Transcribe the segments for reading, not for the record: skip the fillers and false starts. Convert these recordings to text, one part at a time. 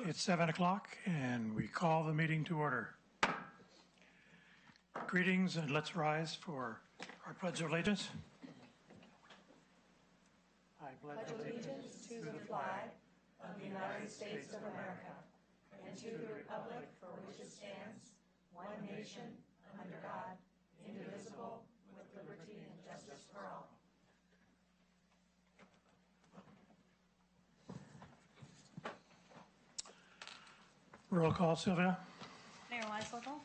It's 7 o'clock and we call the meeting to order. Greetings and let's rise for our Pledge of Allegiance. I pledge allegiance to the flag of the United States of America and to the republic for which it stands, one nation, under God, indivisible, with liberty and justice for all. Roll call, Sylvia. Mayor Weislocal.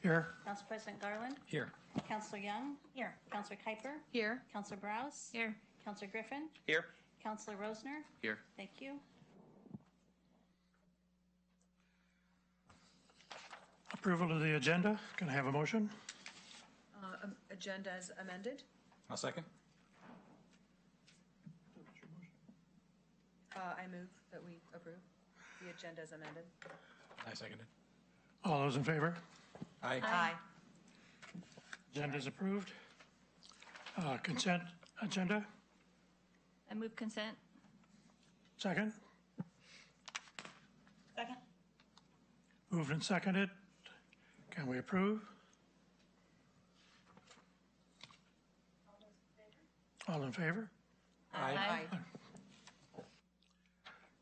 Here. Council President Garland. Here. Councilor Young. Here. Councilor Kuiper. Here. Councilor Browse. Here. Councilor Griffin. Here. Councilor Rosner. Here. Thank you. Approval of the agenda. Can I have a motion? Agenda as amended. I'll second. I move that we approve the agenda as amended. I seconded. All those in favor? Aye. Aye. Agenda is approved. Consent agenda. I move consent. Second. Second. Moved and seconded. Can we approve? All in favor? Aye.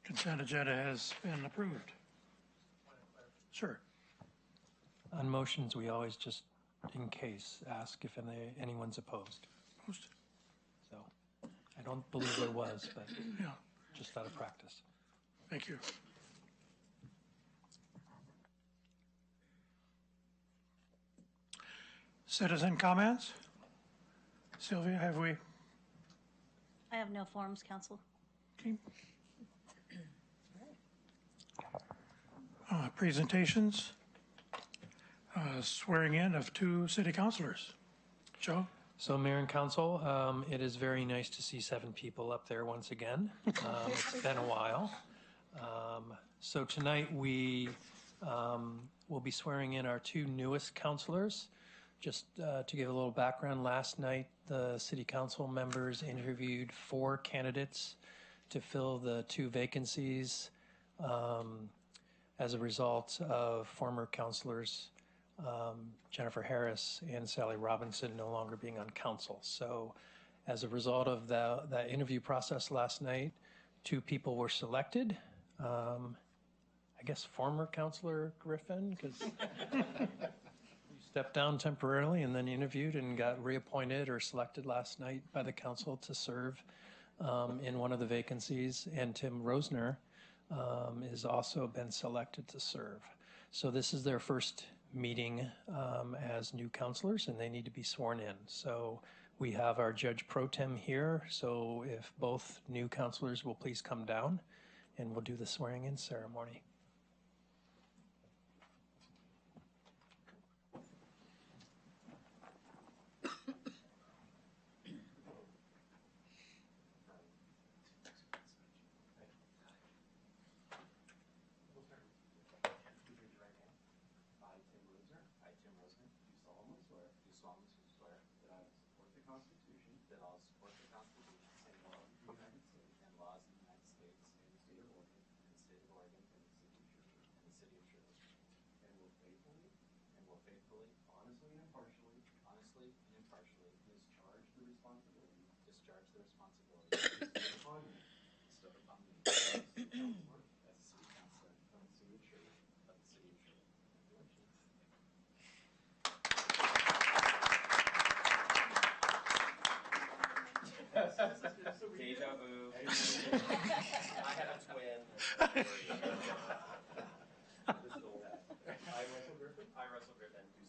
Consent agenda has been approved. Sure. On motions, we always just, in case, ask if anyone's opposed. Opposed? So I don't believe there was, but Yeah, just out of practice. thank you. Citizen comments? Sylvia, have we? I have no forms, Council. Okay. Presentations. Swearing in of 2 city councilors. Joe? So Mayor and Council, it is very nice to see 7 people up there once again. It's been a while. So tonight we will be swearing in our 2 newest councilors. Just to give a little background, last night the city council members interviewed 4 candidates to fill the 2 vacancies as a result of former councilors Jennifer Harris and Sally Robinson no longer being on council. So as a result of that interview process last night, 2 people were selected. I guess former councilor Griffin, because you stepped down temporarily and then interviewed and got reappointed or selected last night by the council to serve in one of the vacancies. And Tim Rosner has also been selected to serve. So this is their first meeting as new councilors, and they need to be sworn in. So we have our Judge Pro Tem here, so if both new councilors will please come down, and we'll do the swearing in ceremony. Deja vu. I had a twin. I, Russell Griffin, do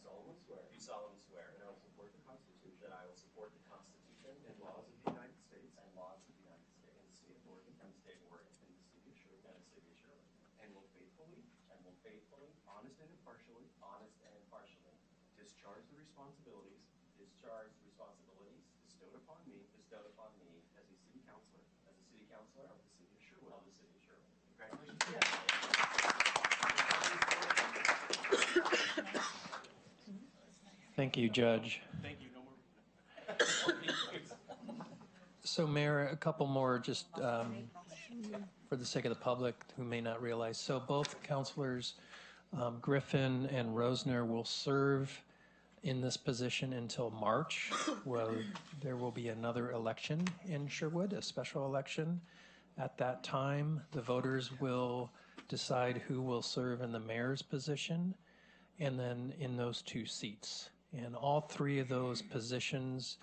solemnly swear that I will support the Constitution and laws of the United States and the state of Oregon and the city of Sherwood, and will faithfully, honest and impartially discharge the responsibilities bestowed upon me as a city councilor of the city of Sherwood. Congratulations. Thank you, Judge. Thank you. No more. So Mayor, a couple more just for the sake of the public who may not realize. So both Councilors Griffin and Rosner will serve in this position until March, where there will be another election in Sherwood, a special election. At that time, the voters will decide who will serve in the mayor's position and then in those 2 seats. And all 3 of those positions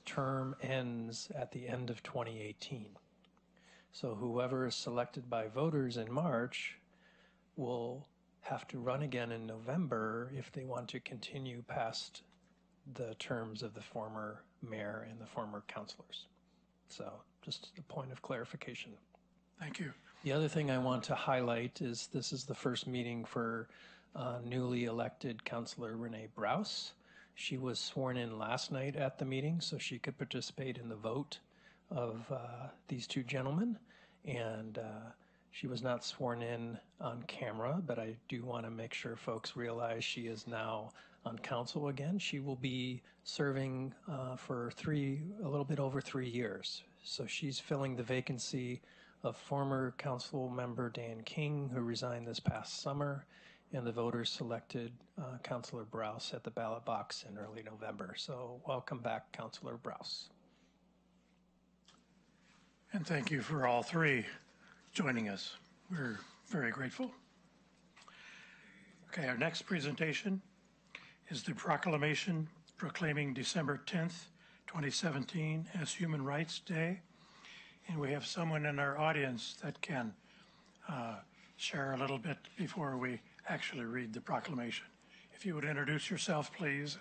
term ends at the end of 2018. So whoever is selected by voters in March will have to run again in November if they want to continue past the terms of the former mayor and the former councilors. So just a point of clarification. Thank you. The other thing I want to highlight is this is the first meeting for newly elected Councilor Renee Brous. She was sworn in last night at the meeting so she could participate in the vote of these 2 gentlemen. And she was not sworn in on camera, but I do want to make sure folks realize she is now on council again. She will be serving for a little bit over 3 years. So she's filling the vacancy of former council member Dan King, who resigned this past summer, and the voters selected Councilor Brous at the ballot box in early November. So welcome back, Councilor Brous. And thank you for all 3 joining us. We're very grateful. Okay, our next presentation is the proclamation proclaiming December 10th, 2017 as Human Rights Day. And we have someone in our audience that can share a little bit before we actually read the proclamation. If you would introduce yourself, please.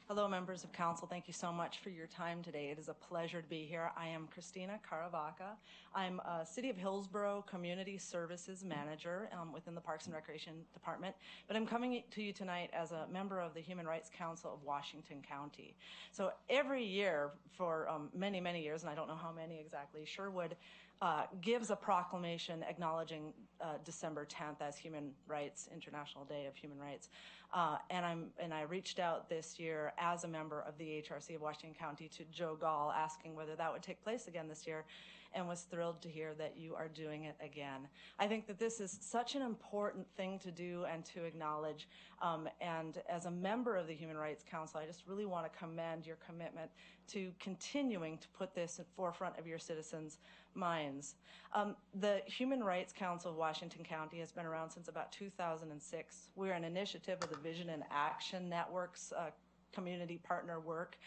Hello, members of council. Thank you so much for your time today. It is a pleasure to be here. I am Christina Caravaca. I'm a City of Hillsborough Community Services Manager within the Parks and Recreation Department, but I'm coming to you tonight as a member of the Human Rights Council of Washington County. So every year for many, many years, and I don't know how many exactly, Sherwood gives a proclamation acknowledging December 10th as International Day of Human Rights. And I reached out this year as a member of the HRC of Washington County to Joe Gall, asking whether that would take place again this year, and was thrilled to hear that you are doing it again. I think that this is such an important thing to do and to acknowledge. And as a member of the Human Rights Council, I just really want to commend your commitment to continuing to put this at forefront of your citizens' minds. The Human Rights Council of Washington County has been around since about 2006. We're an initiative of the Vision and Action Network's community partner work.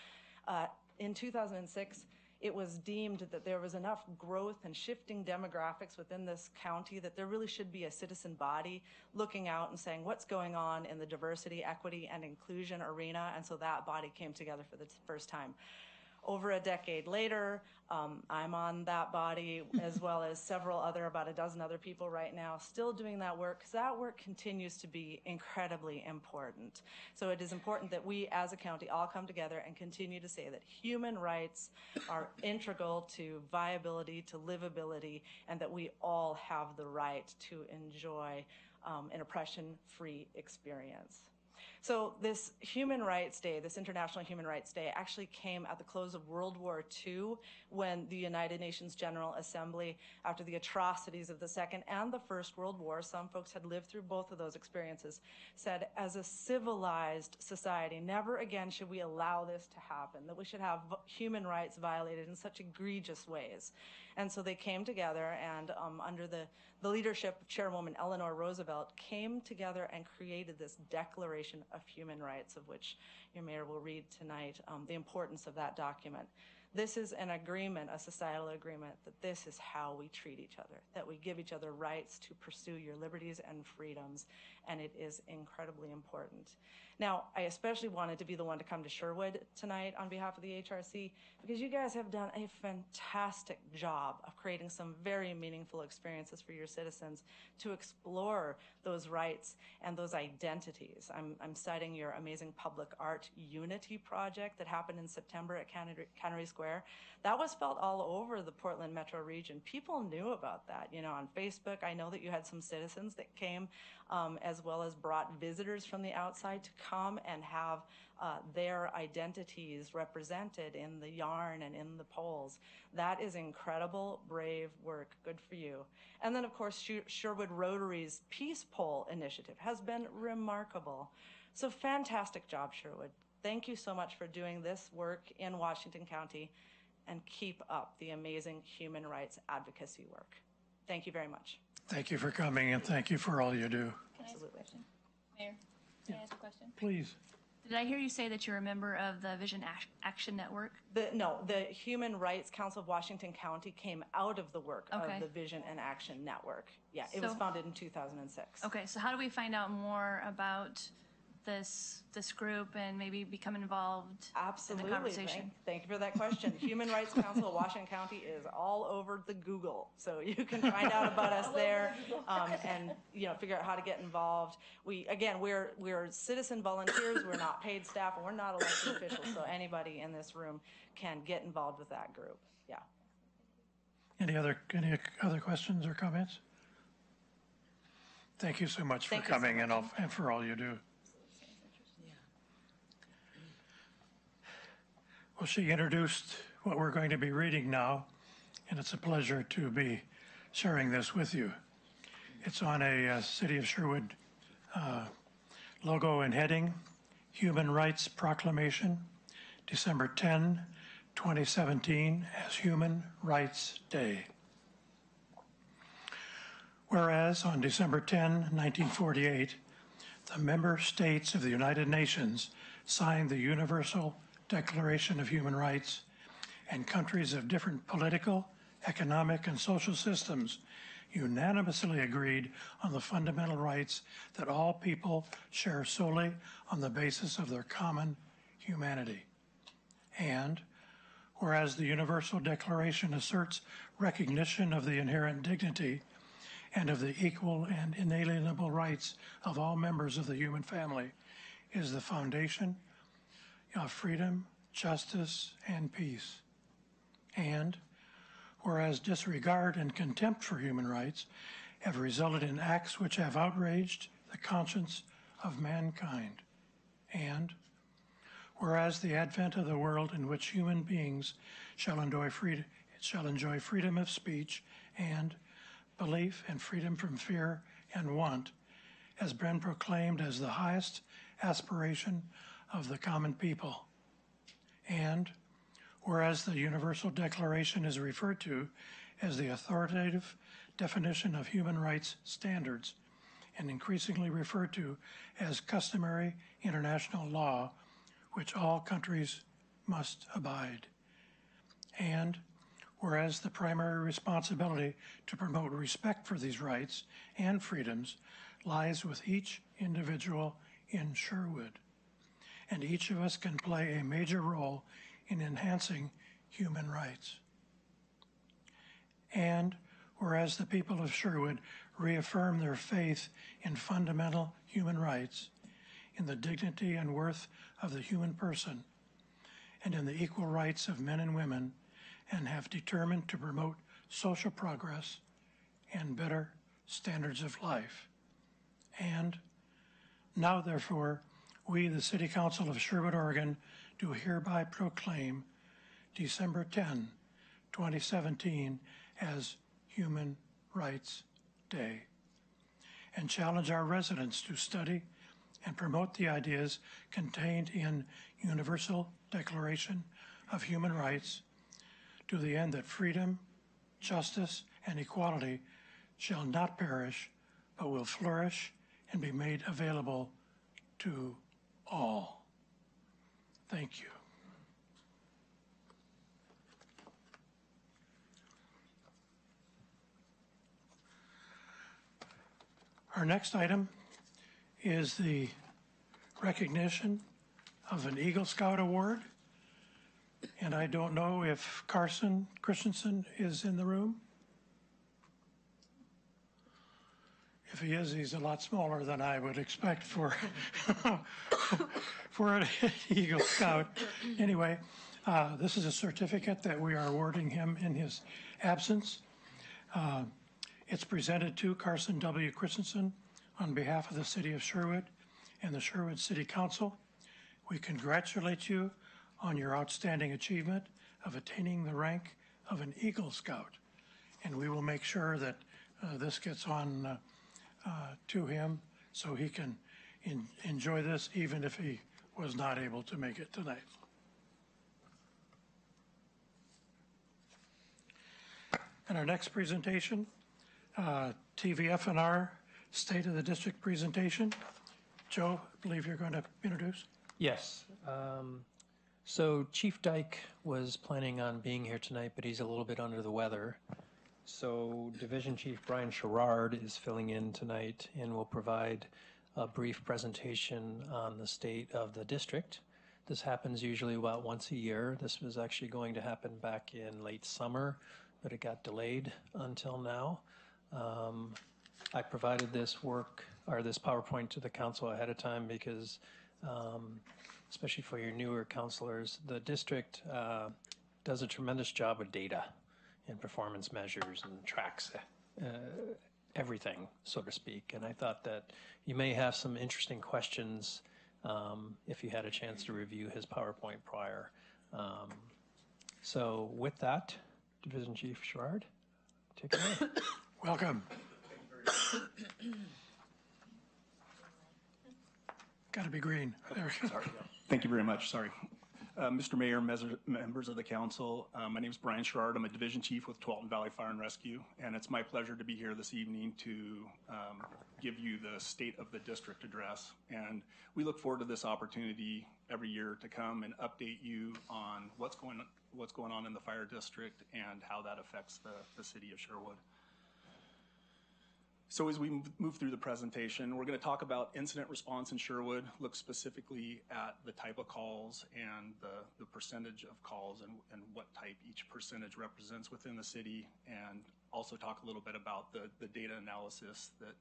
In 2006, it was deemed that there was enough growth and shifting demographics within this county that there really should be a citizen body looking out and saying what's going on in the diversity, equity, and inclusion arena, and so that body came together for the first time. Over a decade later, I'm on that body, as well as about a dozen other people right now, still doing that work, because that work continues to be incredibly important. So it is important that we as a county all come together and continue to say that human rights are integral to viability, to livability, and that we all have the right to enjoy an oppression-free experience. So this Human Rights Day, this International Human Rights Day, actually came at the close of World War II, when the United Nations General Assembly, after the atrocities of the Second and the First World War, some folks had lived through both of those experiences, said as a civilized society, never again should we allow this to happen, that we should have human rights violated in such egregious ways. And so they came together and under the leadership of Chairwoman Eleanor Roosevelt, came together and created this Declaration of Human Rights, of which your mayor will read tonight, the importance of that document. This is an agreement, a societal agreement, that this is how we treat each other, that we give each other rights to pursue your liberties and freedoms, and it is incredibly important. Now, I especially wanted to be the one to come to Sherwood tonight on behalf of the HRC, because you guys have done a fantastic job of creating some very meaningful experiences for your citizens to explore those rights and those identities. I'm citing your amazing public art Unity project that happened in September at Cannery School Square. That was felt all over the Portland metro region. People knew about that, on Facebook. I know that you had some citizens that came, as well as brought visitors from the outside to come and have their identities represented in the yarn and in the polls. That is incredible, brave work. Good for you. And then, of course, Sherwood Rotary's Peace Poll initiative has been remarkable. So fantastic job, Sherwood. Thank you so much for doing this work in Washington County, and keep up the amazing human rights advocacy work. Thank you very much. Thank you for coming, and thank you for all you do. Can I ask a question? Mayor, can I ask a question? Please. Did I hear you say that you're a member of the Vision Action Network? No, the Human Rights Council of Washington County came out of the work of the Vision and Action Network. Yeah, it was founded in 2006. Okay, so how do we find out more about this group and maybe become involved Absolutely. in the conversation? Thank you for that question. Human Rights Council of Washington County is all over the Google, so you can find out about us there, and figure out how to get involved. We're citizen volunteers. We're not paid staff, and we're not elected officials. So anybody in this room can get involved with that group. Yeah. Any other questions or comments? Thank you so much for Thank you so coming much. and for all you do. Well, she introduced what we're going to be reading now, and it's a pleasure to be sharing this with you. It's on a City of Sherwood logo and heading, Human Rights Proclamation, December 10, 2017, as Human Rights Day. Whereas on December 10, 1948, the member states of the United Nations signed the Universal Declaration of Human Rights, and countries of different political, economic, and social systems unanimously agreed on the fundamental rights that all people share solely on the basis of their common humanity. And whereas the Universal Declaration asserts recognition of the inherent dignity and of the equal and inalienable rights of all members of the human family, is the foundation of freedom, justice, and peace. And whereas disregard and contempt for human rights have resulted in acts which have outraged the conscience of mankind. And whereas the advent of the world in which human beings shall enjoy freedom of speech and belief and freedom from fear and want has been proclaimed as the highest aspiration of the common people. And whereas the Universal Declaration is referred to as the authoritative definition of human rights standards and increasingly referred to as customary international law, which all countries must abide. And whereas the primary responsibility to promote respect for these rights and freedoms lies with each individual in Sherwood, and each of us can play a major role in enhancing human rights. And whereas the people of Sherwood reaffirm their faith in fundamental human rights, in the dignity and worth of the human person, and in the equal rights of men and women, and have determined to promote social progress and better standards of life. And now, therefore, we, the City Council of Sherwood, Oregon, do hereby proclaim December 10, 2017 as Human Rights Day, and challenge our residents to study and promote the ideas contained in Universal Declaration of Human Rights to the end that freedom, justice, and equality shall not perish, but will flourish and be made available to all. Thank you. Our next item is the recognition of an Eagle Scout Award. And I don't know if Carson Christensen is in the room. If he is, he's a lot smaller than I would expect for, for an Eagle Scout. Anyway, This is a certificate that we are awarding him in his absence. It's presented to Carson W. Christensen on behalf of the City of Sherwood and the Sherwood City Council. We congratulate you on your outstanding achievement of attaining the rank of an Eagle Scout. And we will make sure that this gets on to him so he can enjoy this even if he was not able to make it tonight. And our next presentation, TVFNR State of the District presentation. Joe, I believe you're going to introduce. Yes. So Chief Dyke was planning on being here tonight, but he's a little bit under the weather. So Division Chief Brian Sherwood is filling in tonight and will provide a brief presentation on the state of the district. This happens usually about once a year. This was actually going to happen back in late summer, but it got delayed until now. I provided this work or this PowerPoint to the council ahead of time because especially for your newer counselors, the district does a tremendous job with data and performance measures and tracks everything, so to speak. And I thought that you may have some interesting questions if you had a chance to review his PowerPoint prior. So with that, Division Chief Sherwood, take it away. Welcome. Got to be green. There. Sorry. Thank you very much. Sorry. Mr. Mayor, members of the council, my name is Brian Sherwood. I'm a division chief with Tualatin Valley Fire and Rescue, and it's my pleasure to be here this evening to give you the state of the district address. And we look forward to this opportunity every year to come and update you on what's going on in the fire district and how that affects the city of Sherwood. So as we move through the presentation, we're going to talk about incident response in Sherwood, look specifically at the type of calls and the percentage of calls and what type each percentage represents within the city, and also talk a little bit about the data analysis that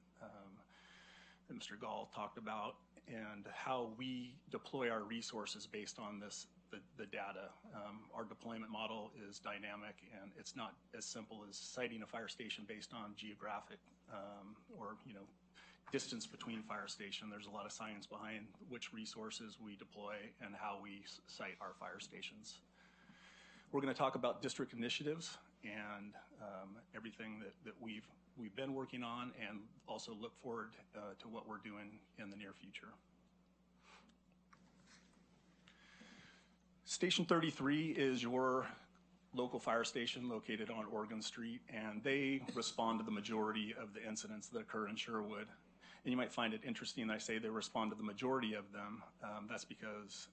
Mr. Gall talked about and how we deploy our resources based on the data. Our deployment model is dynamic, and it's not as simple as citing a fire station based on geographic or distance between fire station. There's a lot of science behind which resources we deploy and how we cite our fire stations. We're going to talk about district initiatives and everything that we've been working on, and also look forward to what we're doing in the near future. Station 33 is your local fire station located on Oregon Street, and they respond to the majority of the incidents that occur in Sherwood. And you might find it interesting that I say they respond to the majority of them. That's because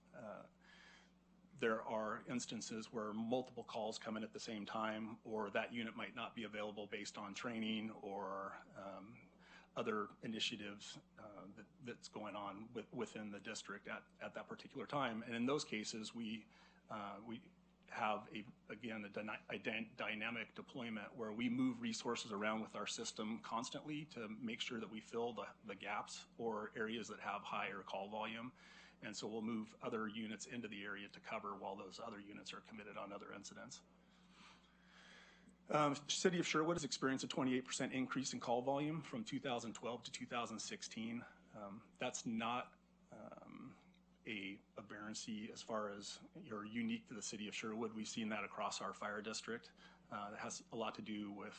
there are instances where multiple calls come in at the same time, or that unit might not be available based on training or other initiatives that's going on within the district at that particular time. And in those cases, we have a dynamic deployment where we move resources around with our system constantly to make sure that we fill the gaps or areas that have higher call volume. And so we'll move other units into the area to cover while those other units are committed on other incidents. City of Sherwood has experienced a 28% increase in call volume from 2012 to 2016. That's not a aberrancy as far as you're unique to the city of Sherwood. We've seen that across our fire district. That has a lot to do with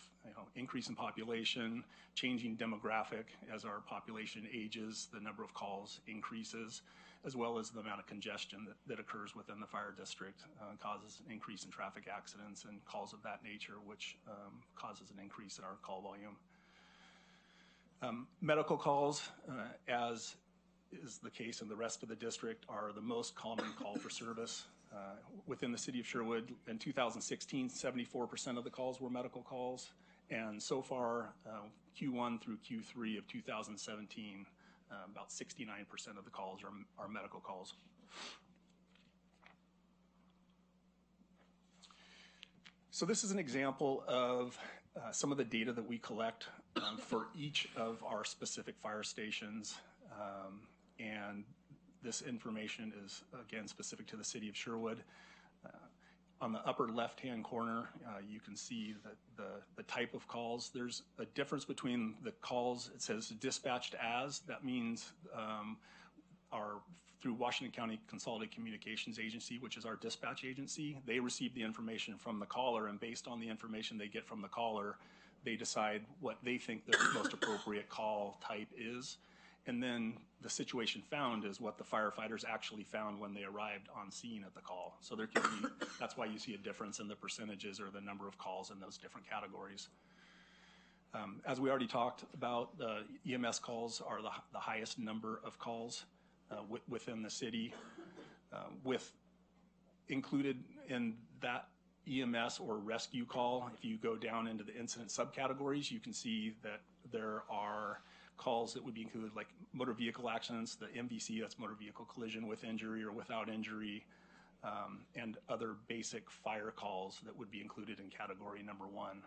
increase in population, changing demographic. As our population ages, the number of calls increases, as well as the amount of congestion that occurs within the fire district causes an increase in traffic accidents and calls of that nature, which causes an increase in our call volume. Medical calls, as is the case in the rest of the district, are the most common call for service. Within the city of Sherwood in 2016, 74% of the calls were medical calls, and so far Q1 through Q3 of 2017, about 69% of the calls are medical calls. So this is an example of some of the data that we collect for each of our specific fire stations, and this information is, again, specific to the city of Sherwood. On the upper left-hand corner, you can see the type of calls. There's a difference between the calls. It says dispatched as. That means through Washington County Consolidated Communications Agency, which is our dispatch agency, they receive the information from the caller, and based on the information they get from the caller, they decide what they think the most appropriate call type is. And then the situation found is what the firefighters actually found when they arrived on scene at the call. So there can be, that's why you see a difference in the percentages or the number of calls in those different categories. As we already talked about, the EMS calls are the highest number of calls within the city. With included in that EMS or rescue call, if you go down into the incident subcategories, you can see that there are calls that would be included like motor vehicle accidents, the MVC, that's motor vehicle collision with injury or without injury, and other basic fire calls that would be included in category number 1.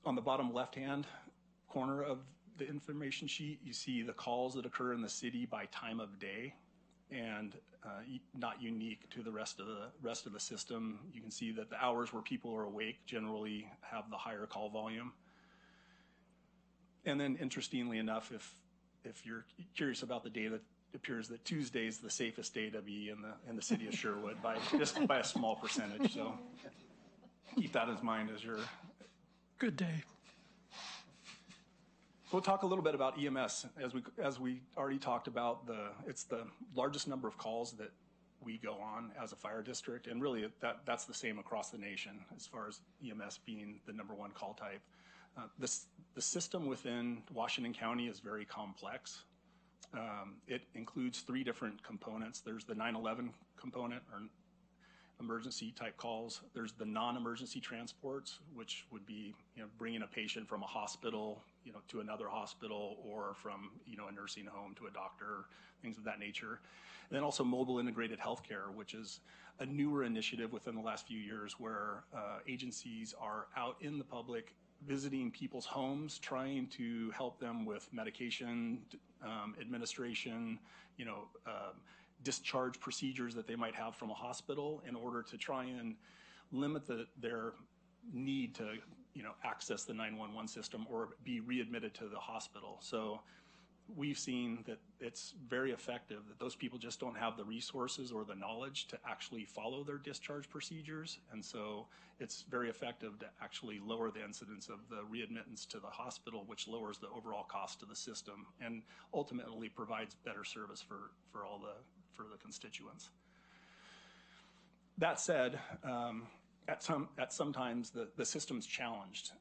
On the bottom left-hand corner of the information sheet, you see the calls that occur in the city by time of day, and not unique to the rest of the system. You can see that the hours where people are awake generally have the higher call volume. And then, interestingly enough, if you're curious about the data, it appears that Tuesday is the safest day to be in the city of Sherwood by a small percentage. So keep that in mind as your Good day. So we'll talk a little bit about EMS. As we already talked about, it's the largest number of calls that we go on as a fire district, and really that's the same across the nation as far as EMS being the number 1 call type. The system within Washington County is very complex. It includes 3 different components. There's the 911 component, or emergency type calls. There's the non-emergency transports, which would be bringing a patient from a hospital to another hospital, or from a nursing home to a doctor, things of that nature. And then also mobile integrated healthcare, which is a newer initiative within the last few years, where agencies are out in the public visiting people's homes, trying to help them with medication administration, discharge procedures that they might have from a hospital, in order to try and limit their need to access the 911 system or be readmitted to the hospital. So we've seen that it's very effective, that those people just don't have the resources or the knowledge to actually follow their discharge procedures. And so it's very effective to actually lower the incidence of the readmittance to the hospital, which lowers the overall cost to the system and ultimately provides better service for the constituents. That said, at sometimes the system's challenged,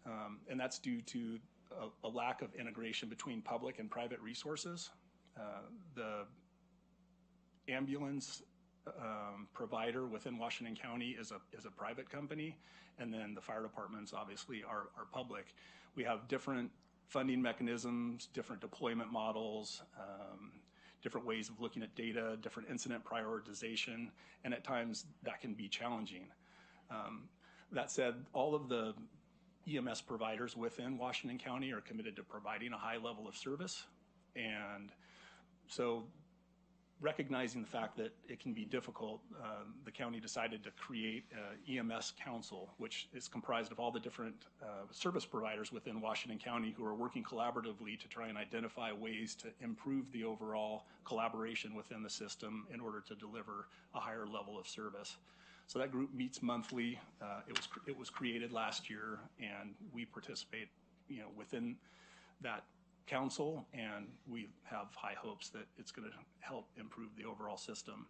and that's due to a lack of integration between public and private resources. The ambulance provider within Washington County is a private company, and then the fire departments obviously are public. We have different funding mechanisms, different deployment models, different ways of looking at data, different incident prioritization, and at times that can be challenging. That said, all of the EMS providers within Washington County are committed to providing a high level of service. And so, recognizing the fact that it can be difficult, the county decided to create an EMS council, which is comprised of all the different service providers within Washington County who are working collaboratively to try and identify ways to improve the overall collaboration within the system in order to deliver a higher level of service. So that group meets monthly. It was created last year, and we participate, within that council, and we have high hopes that it's going to help improve the overall system.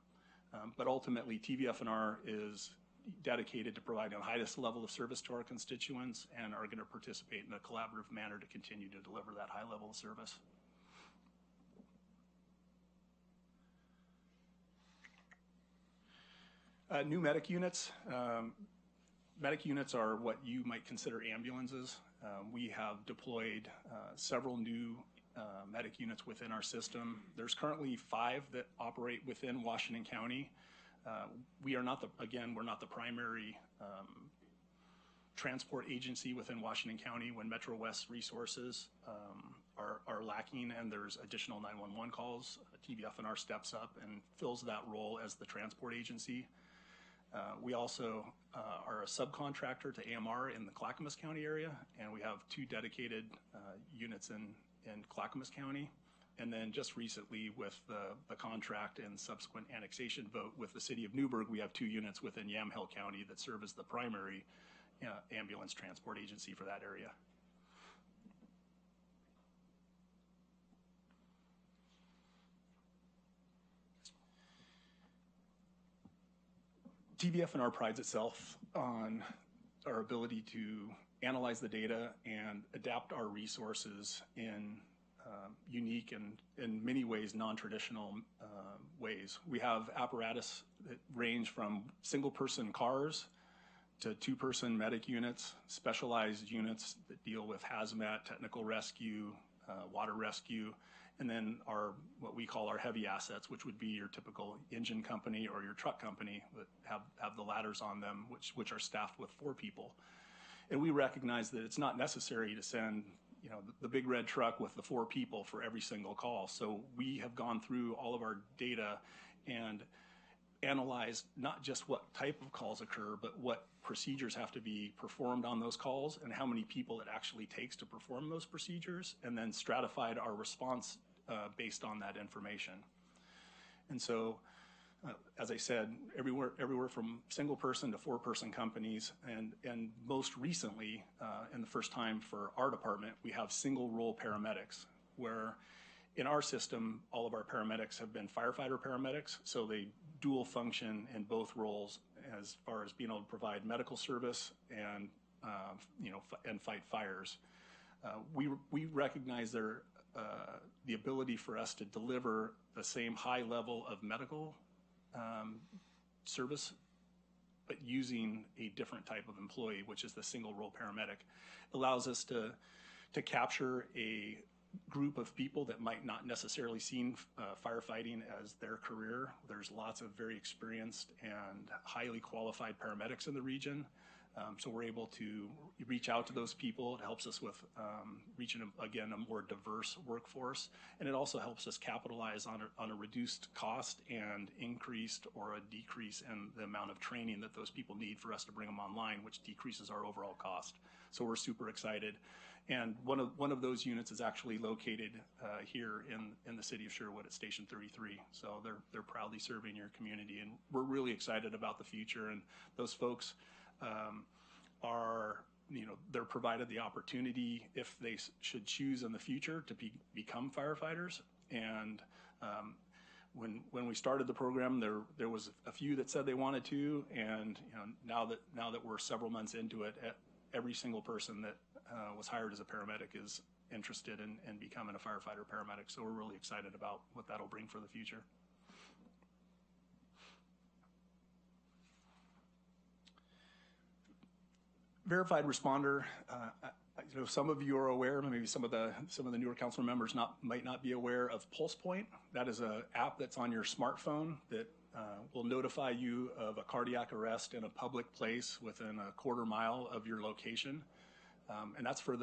But ultimately, TVF&R is dedicated to providing the highest level of service to our constituents, and are going to participate in a collaborative manner to continue to deliver that high level of service. New medic units. Medic units are what you might consider ambulances. We have deployed several new medic units within our system. There's currently 5 that operate within Washington County. We are not we're not the primary transport agency within Washington County when Metro West resources are lacking and there's additional 911 calls. TVF&R steps up and fills that role as the transport agency. We also are a subcontractor to AMR in the Clackamas County area, and we have 2 dedicated units in Clackamas County. And then just recently with the contract and subsequent annexation vote with the city of Newburgh, we have 2 units within Yamhill County that serve as the primary ambulance transport agency for that area. TVF&R prides itself on our ability to analyze the data and adapt our resources in unique and in many ways non-traditional ways. We have apparatus that range from single-person cars to 2-person medic units, specialized units that deal with hazmat, technical rescue, water rescue, and then what we call our heavy assets, which would be your typical engine company or your truck company that have the ladders on them, which are staffed with 4 people. And we recognize that it's not necessary to send the big red truck with the 4 people for every single call. So we have gone through all of our data and analyzed not just what type of calls occur, but what procedures have to be performed on those calls and how many people it actually takes to perform those procedures, and then stratified our response based on that information. And so, as I said, everywhere from single person to 4-person companies, and most recently, and the first time for our department, we have single role paramedics, where in our system, all of our paramedics have been firefighter paramedics, so they dual function in both roles as far as being able to provide medical service and and fight fires. We recognize the ability for us to deliver the same high level of medical service, but using a different type of employee, which is the single role paramedic, allows us to capture a group of people that might not necessarily seen firefighting as their career. There's lots of very experienced and highly qualified paramedics in the region. So we're able to reach out to those people. It helps us with reaching, again, a more diverse workforce. And it also helps us capitalize on a reduced cost and increased or a decrease in the amount of training that those people need for us to bring them online, which decreases our overall cost. So we're super excited. And one of those units is actually located here in the city of Sherwood at Station 33. So they're proudly serving your community, and we're really excited about the future. And those folks they're provided the opportunity, if they should choose in the future, to become firefighters. And when we started the program, there was a few that said they wanted to, and now that we're several months into it, every single person that was hired as a paramedic is interested in becoming a firefighter paramedic. So we're really excited about what that'll bring for the future. Verified responder. Some of you are aware, maybe some of the newer council members might not be aware of PulsePoint. That is an app that's on your smartphone that will notify you of a cardiac arrest in a public place within a quarter mile of your location. And that's for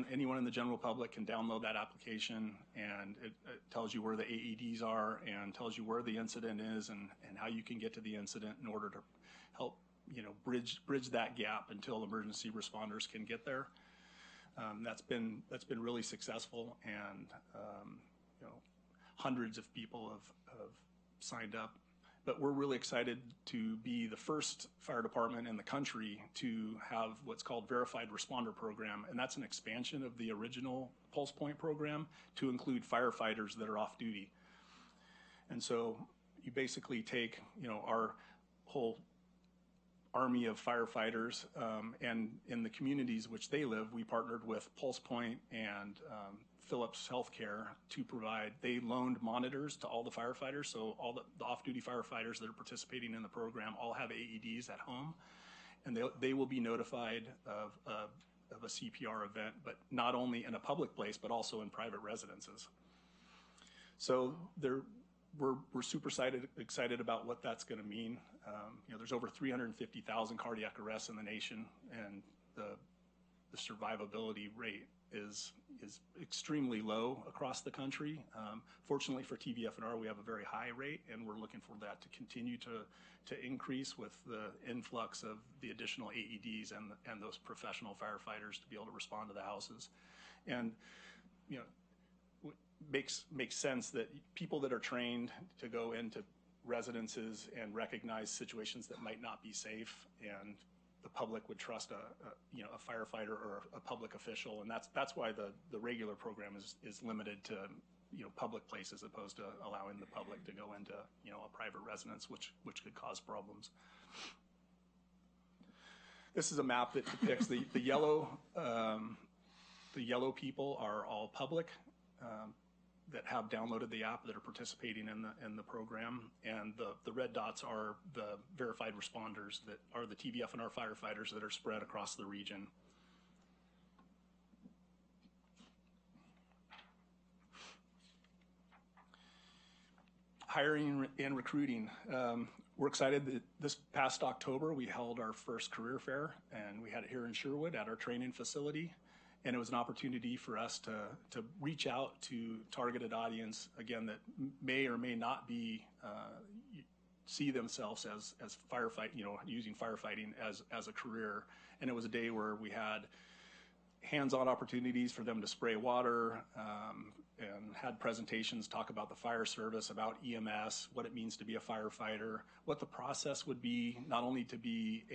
anyone in the general public can download that application, and it tells you where the AEDs are and tells you where the incident is and how you can get to the incident in order to help bridge that gap until emergency responders can get there. That's been really successful, and hundreds of people have signed up. But we're really excited to be the first fire department in the country to have what's called Verified Responder Program, and that's an expansion of the original PulsePoint program to include firefighters that are off duty. And so you basically take our whole army of firefighters, and in the communities which they live, we partnered with PulsePoint and Philips Healthcare to provide. They loaned monitors to all the firefighters, so all the off-duty firefighters that are participating in the program all have AEDs at home, and they will be notified of a CPR event, but not only in a public place, but also in private residences. So we're super excited about what that's going to mean. There's over 350,000 cardiac arrests in the nation, and survivability rate is extremely low across the country. Fortunately for TVF&R, we have a very high rate, and we're looking for that to continue to increase with the influx of the additional AEDs and those professional firefighters to be able to respond to the houses. And, you know, makes sense that people that are trained to go into residences and recognize situations that might not be safe, and the public would trust a firefighter or a public official, and that's why the regular program is limited to, you know, public places, as opposed to allowing the public to go into, you know, a private residence, which could cause problems. This is a map that depicts the yellow people are all public that have downloaded the app, that are participating in the program, and the red dots are the verified responders that are the TVF&R firefighters that are spread across the region. Hiring and recruiting. We're excited that this past October we held our first career fair, and we had it here in Sherwood at our training facility. And it was an opportunity for us to reach out to targeted audience, again, that may or may not be see themselves as firefight, you know, using firefighting as a career. And it was a day where we had hands-on opportunities for them to spray water, and had presentations talk about the fire service, about EMS, what it means to be a firefighter, what the process would be, not only to be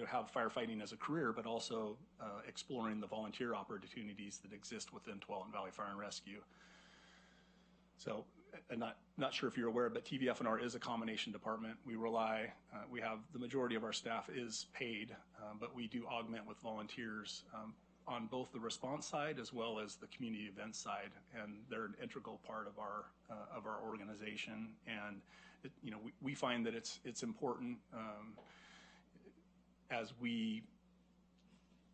have firefighting as a career, but also exploring the volunteer opportunities that exist within Tualatin Valley Fire and Rescue. So, I'm not sure if you're aware, but TVF&R is a combination department. We have the majority of our staff is paid, but we do augment with volunteers on both the response side as well as the community events side, and they're an integral part of our organization. And we find that it's important as we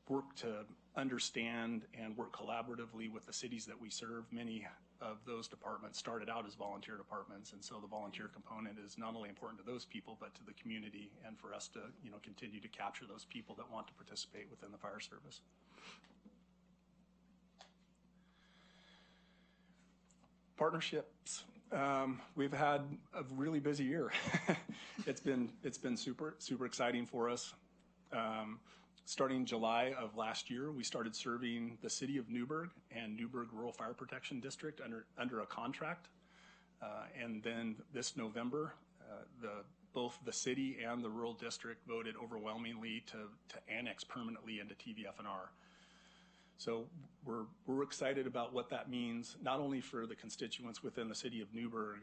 work to understand and work collaboratively with the cities that we serve. Many of those departments started out as volunteer departments, and so the volunteer component is not only important to those people but to the community, and for us to continue to capture those people that want to participate within the fire service. Partnerships. We've had a really busy year. It's been super exciting for us. Starting July of last year, we started serving the city of Newburgh and Newburgh Rural Fire Protection District under a contract. And then this November, both the city and the rural district voted overwhelmingly to annex permanently into TVF&R. So we're excited about what that means, not only for the constituents within the city of Newburgh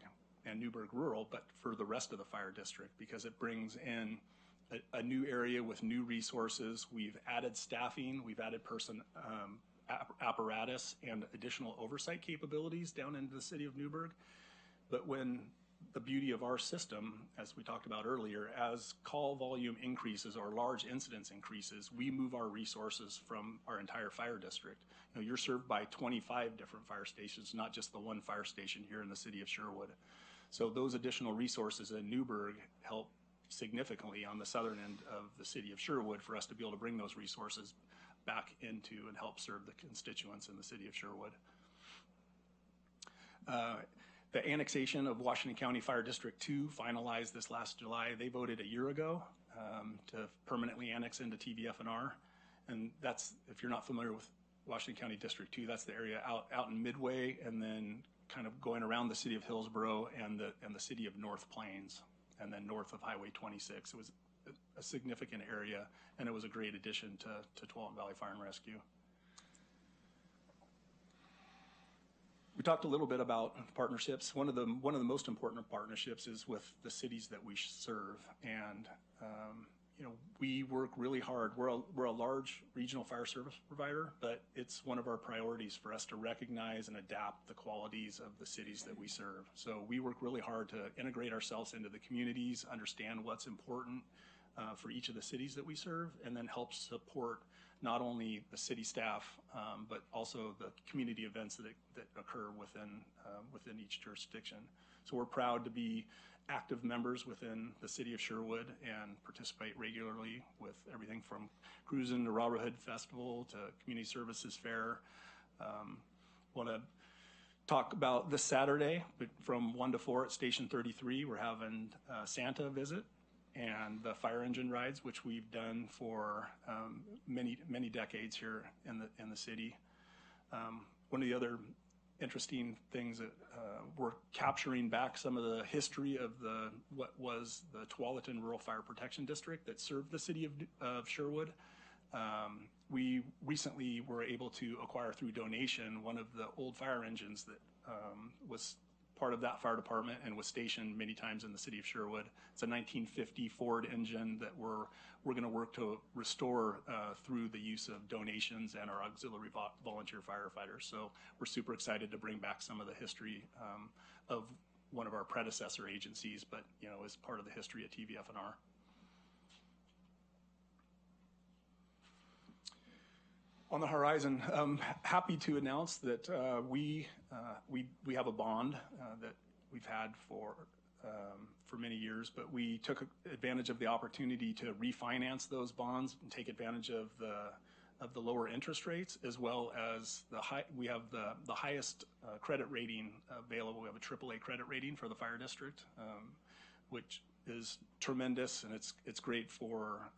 and Newburgh Rural, but for the rest of the fire district, because it brings in a new area with new resources. We've added staffing, we've added apparatus and additional oversight capabilities down into the city of Newburgh. But when the beauty of our system, as we talked about earlier, as call volume increases or large incidence increases, we move our resources from our entire fire district. You're served by 25 different fire stations, not just the one fire station here in the city of Sherwood. So those additional resources in Newburgh help significantly on the southern end of the city of Sherwood for us to be able to bring those resources back into and help serve the constituents in the city of Sherwood. The annexation of Washington County Fire District 2 finalized this last July. They voted a year ago to permanently annex into TVF&R. And that's, if you're not familiar with Washington County District 2, that's the area out in Midway, and then kind of going around the city of Hillsborough and the city of North Plains, and then north of Highway 26. It was a significant area, and it was a great addition to Tualatin Valley Fire and Rescue. We talked a little bit about partnerships. One of the most important partnerships is with the cities that we serve, and we work really hard. We're a large regional fire service provider, but it's one of our priorities for us to recognize and adapt the qualities of the cities that we serve. So we work really hard to integrate ourselves into the communities, understand what's important for each of the cities that we serve, and then help support not only the city staff, but also the community events that occur within each jurisdiction. So we're proud to be active members within the city of Sherwood and participate regularly with everything from cruising to Robert Hood Festival to Community Services Fair. Want to talk about this Saturday from 1 to 4 at Station 33. We're having Santa visit and the fire engine rides, which we've done for many decades here in the city. One of the other interesting things that we're capturing back some of the history of what was the Tualatin Rural Fire Protection District that served the city of Sherwood. We recently were able to acquire through donation one of the old fire engines that was part of that fire department and was stationed many times in the city of Sherwood. It's a 1950 Ford engine that we're going to work to restore through the use of donations and our auxiliary volunteer firefighters. So we're super excited to bring back some of the history of one of our predecessor agencies, but as part of the history of TVF&R. On the horizon, I'm happy to announce that we have a bond that we've had for many years, but we took advantage of the opportunity to refinance those bonds and take advantage of the lower interest rates, as well as we have the highest credit rating available. We have a AAA credit rating for the fire district, which is tremendous, and it's great for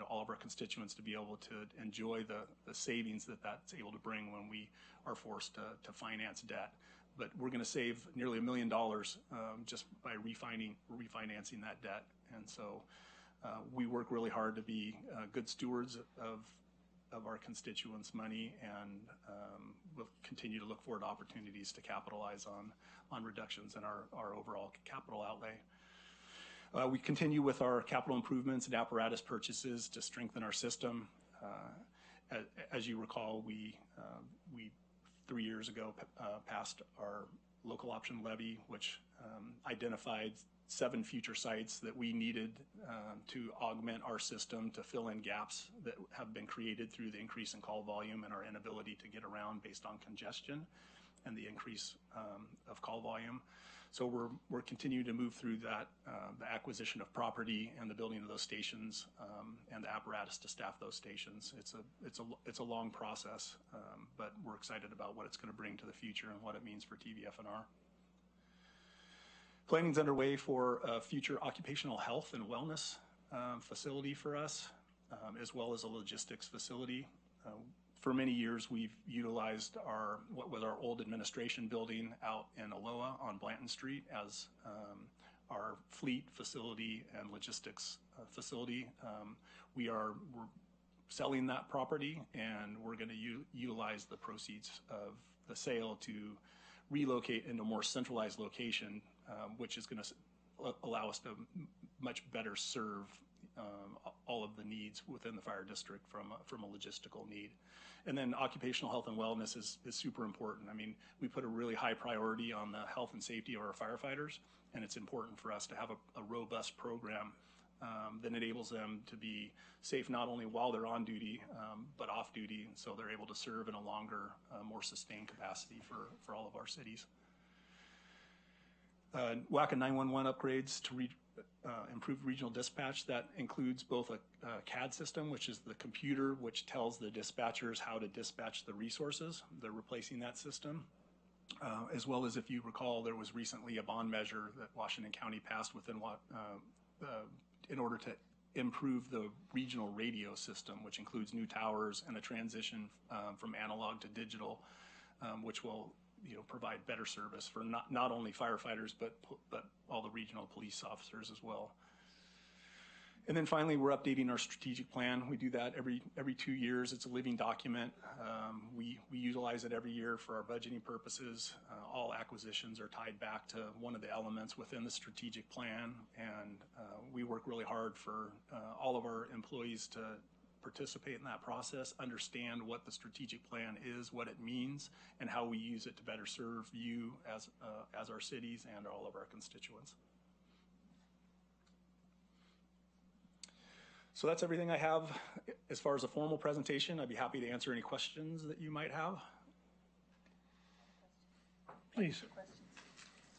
all of our constituents to be able to enjoy the savings that's able to bring when we are forced to finance debt. But we're going to save nearly $1 million just by refinancing that debt, and so we work really hard to be good stewards of our constituents' money, and we'll continue to look forward to opportunities to capitalize on reductions in our overall capital outlay. We continue with our capital improvements and apparatus purchases to strengthen our system. As you recall, we 3 years ago passed our local option levy, which identified 7 future sites that we needed to augment our system to fill in gaps that have been created through the increase in call volume and our inability to get around based on congestion and the increase of call volume. So we're continuing to move through that, the acquisition of property and the building of those stations and the apparatus to staff those stations. It's a long process, but we're excited about what it's going to bring to the future and what it means for TVF&R. Planning's underway for a future occupational health and wellness facility for us, as well as a logistics facility. For many years, we've utilized what was our old administration building out in Aloha on Blanton Street as our fleet facility and logistics facility. We're selling that property, and we're going to utilize the proceeds of the sale to relocate into a more centralized location, which is going to allow us to much better serve all of the needs within the fire district from a logistical need. And then occupational health and wellness is super important. I mean, we put a really high priority on the health and safety of our firefighters, and it's important for us to have a robust program that enables them to be safe not only while they're on duty, but off duty, so they're able to serve in a longer, more sustained capacity for all of our cities. WACA 911 upgrades to improve regional dispatch. That includes both a CAD system, which is the computer which tells the dispatchers how to dispatch the resources. They're replacing that system. As well as, if you recall, there was recently a bond measure that Washington County passed in order to improve the regional radio system, which includes new towers and a transition from analog to digital, which will provide better service for not only firefighters, but all the regional police officers as well. And then finally, we're updating our strategic plan. We do that every 2 years. It's a living document. We utilize it every year for our budgeting purposes. All acquisitions are tied back to one of the elements within the strategic plan, and we work really hard for all of our employees to participate in that process, understand what the strategic plan is, what it means, and how we use it to better serve you as our cities and all of our constituents. So that's everything I have as far as a formal presentation. I'd be happy to answer any questions that you might have. Please.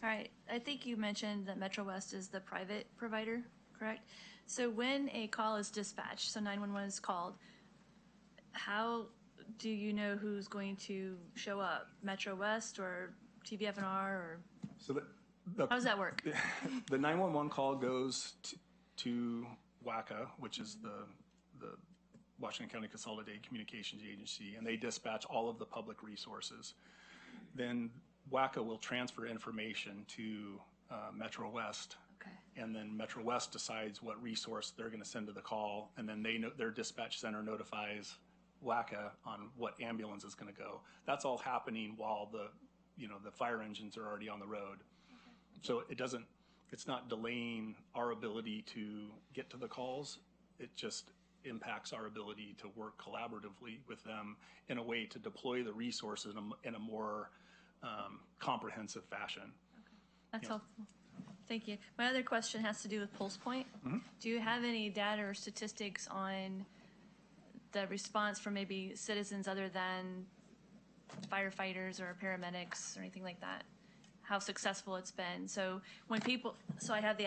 All right, I think you mentioned that Metro West is the private provider, correct? So when a call is dispatched, so 911 is called, how do you know who's going to show up? Metro West or TVFNR or So how does that work? The 911 call goes to WACA, which is the Washington County Consolidated Communications Agency, and they dispatch all of the public resources. Then WACA will transfer information to Metro West, Okay. and then Metro West decides what resource they're going to send to the call, and then their dispatch center notifies WACA on what ambulance is going to go. That's all happening while the fire engines are already on the road. So it's not delaying our ability to get to the calls. It just impacts our ability to work collaboratively with them in a way to deploy the resources in a more comprehensive fashion. That's helpful. Thank you. My other question has to do with pulse point. Do you have any data or statistics on the response from maybe citizens other than firefighters or paramedics or anything like that? How successful it's been. So when so I have the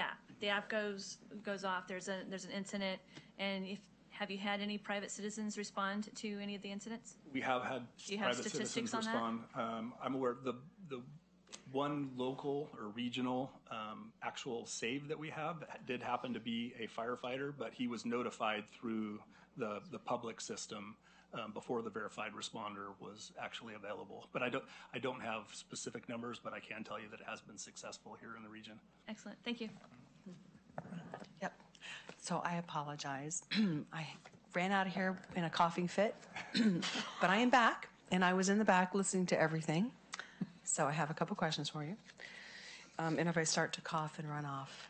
app goes off, there's an incident, and have you had any private citizens respond to any of the incidents? We have had private citizens respond. I'm aware of the one local or regional actual save that we have did happen to be a firefighter, but he was notified through the public system before the verified responder was actually available. But I don't have specific numbers, but I can tell you that it has been successful here in the region. Excellent. Thank you. Yep. So I apologize. I ran out of here in a coughing fit, but I am back, and I was in the back listening to everything. So I have a couple questions for you. And if I start to cough and run off,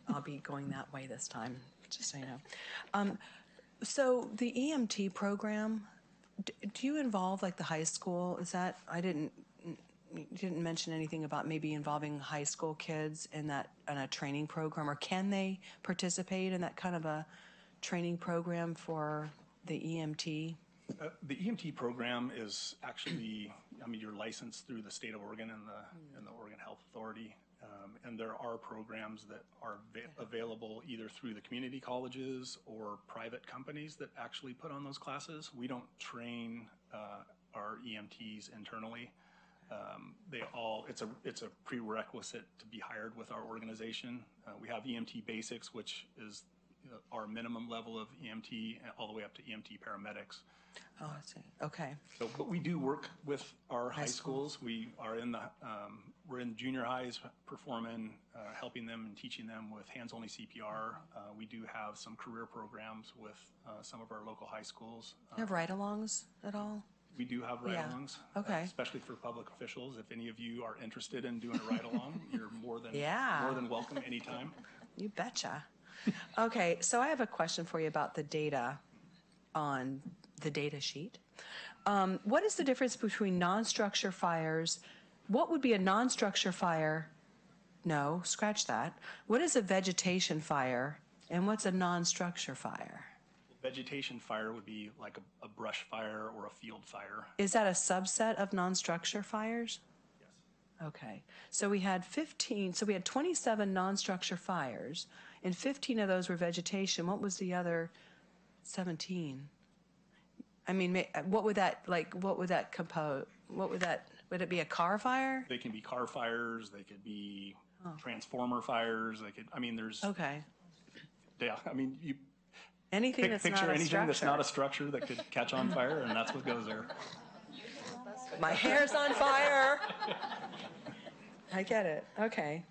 I'll be going that way this time, just so you know. So the EMT program, do you involve like the high school? You didn't mention anything about maybe involving high school kids in a training program, or can they participate in that kind of a training program for the EMT? The EMT program is actually, you're licensed through the state of Oregon and the Oregon Health Authority. And there are programs that are available either through the community colleges or private companies that actually put on those classes. We don't train our EMTs internally. It's a prerequisite to be hired with our organization. We have EMT Basics, which is our minimum level of EMT, all the way up to EMT Paramedics. Oh, I see. Okay. So, but we do work with our high schools. We are we're in junior highs performing, helping them and teaching them with hands-only CPR. We do have some career programs with some of our local high schools. You have ride-alongs at all? We do have ride-alongs, Okay. Especially for public officials. If any of you are interested in doing a ride-along, you're more than welcome anytime. You betcha. Okay, so I have a question for you about the data on the data sheet. What is the difference between non-structure fires? What would be a non-structure fire? No, scratch that. What is a vegetation fire, and what's a non-structure fire? Vegetation fire would be like a brush fire or a field fire. Is that a subset of non-structure fires? Yes. Okay, so we had 27 non-structure fires, and 15 of those were vegetation. What was the other 17? I mean, what would that compose? Would it be a car fire? They can be car fires, they could be transformer fires, there's... Okay. Yeah, you anything that's picture not a anything structure. that's not a structure that could catch on fire, and that's what goes there. My hair's on fire. I get it. Okay.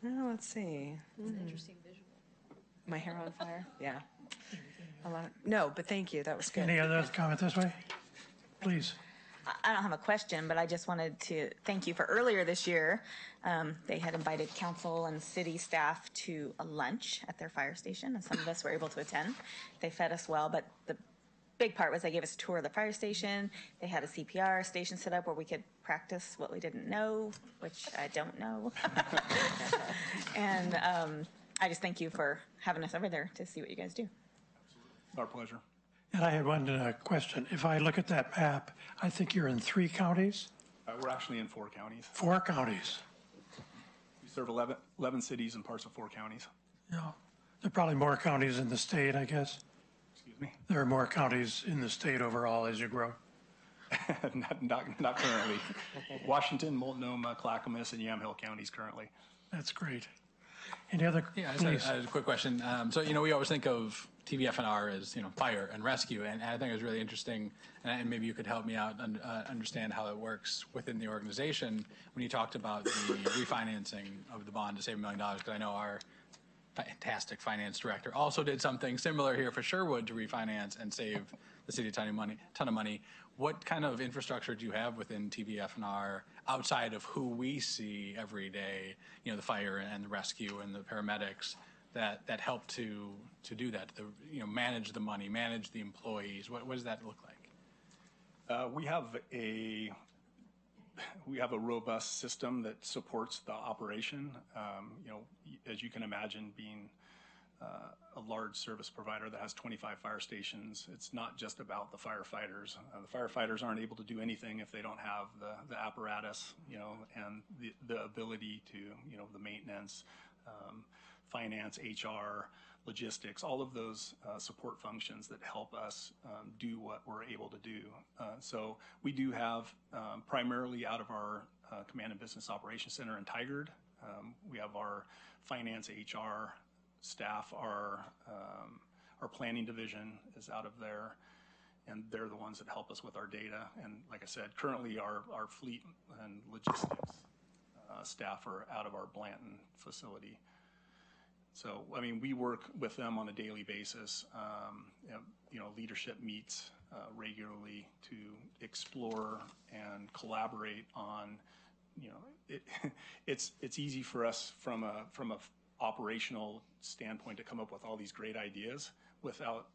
Now, let's see. It's an interesting visual. My hair on fire? Yeah. No, but thank you. That was good. Any other comment this way? Please. I don't have a question, but I just wanted to thank you for earlier this year. They had invited council and city staff to a lunch at their fire station, and some of us were able to attend. They fed us well, but the big part was they gave us a tour of the fire station. They had a CPR station set up where we could practice what we didn't know, which I don't know. And I just thank you for having us over there to see what you guys do. Our pleasure. And I had one question. If I look at that map, I think you're in 3 counties? We're actually in 4 counties. 4 counties. We serve 11 cities and parts of 4 counties. Yeah. There are probably more counties in the state, I guess. Excuse me? There are more counties in the state overall as you grow. Not currently. Washington, Multnomah, Clackamas, and Yamhill counties currently. That's great. Any other? Yeah, I just had a quick question. So, we always think of TVF&R as, fire and rescue, and I think it was really interesting, and maybe you could help me out understand how it works within the organization when you talked about the refinancing of the bond to save $1 million, because I know our fantastic finance director also did something similar here for Sherwood to refinance and save the city a ton of money. What kind of infrastructure do you have within TVF&R outside of who we see every day, the fire and the rescue and the paramedics that help to do that, manage the money, manage the employees? What does that look like? We have a robust system that supports the operation. As you can imagine, being a large service provider that has 25 fire stations, it's not just about the firefighters. The firefighters aren't able to do anything if they don't have the apparatus, and the ability to, the maintenance, finance, HR, logistics, all of those support functions that help us do what we're able to do. So we do have, primarily out of our Command and Business Operations Center in Tigard, we have our finance, HR staff, our planning division is out of there, and they're the ones that help us with our data. And like I said, currently our fleet and logistics staff are out of our Blanton facility. So, we work with them on a daily basis. Leadership meets regularly to explore and collaborate on, it's easy for us from a operational standpoint to come up with all these great ideas without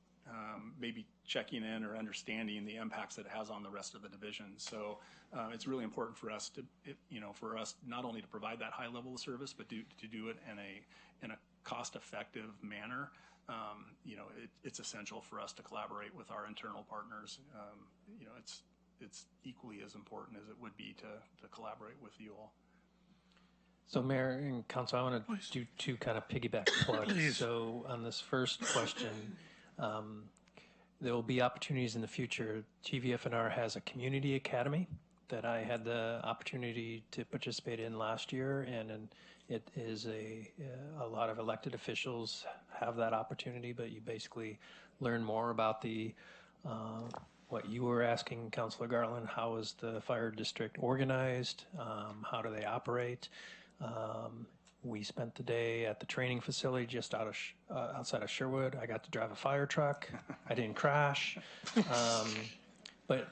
maybe checking in or understanding the impacts that it has on the rest of the division. So it's really important for us to, for us not only to provide that high level of service, but to do it in a cost-effective manner. It's essential for us to collaborate with our internal partners. It's equally as important as it would be to collaborate with you all. So, Mayor and Council, I want to do 2 kind of piggyback plugs. Please. So, on this first question, there will be opportunities in the future. TVF&R has a community academy that I had the opportunity to participate in last year, and it is a lot of elected officials have that opportunity, but you basically learn more about the what you were asking, Councilor Garland, how is the fire district organized? How do they operate? We spent the day at the training facility just outside of Sherwood. I got to drive a fire truck. I didn't crash. But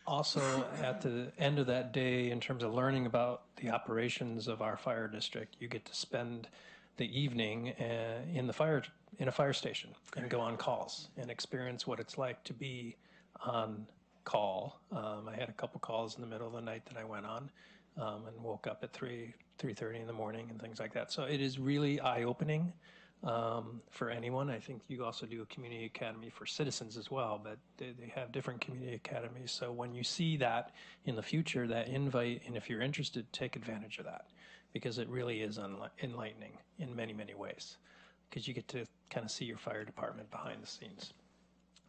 also at the end of that day, in terms of learning about the operations of our fire district, you get to spend the evening in a fire station and go on calls and experience what it's like to be on call. I had a couple calls in the middle of the night that I went on and woke up at 3:30 in the morning and things like that. So it is really eye-opening for anyone. I think you also do a community academy for citizens as well, but they have different community academies. So when you see that in the future, that invite, and if you're interested, take advantage of that, because it really is enlightening in many, many ways, because you get to kind of see your fire department behind the scenes.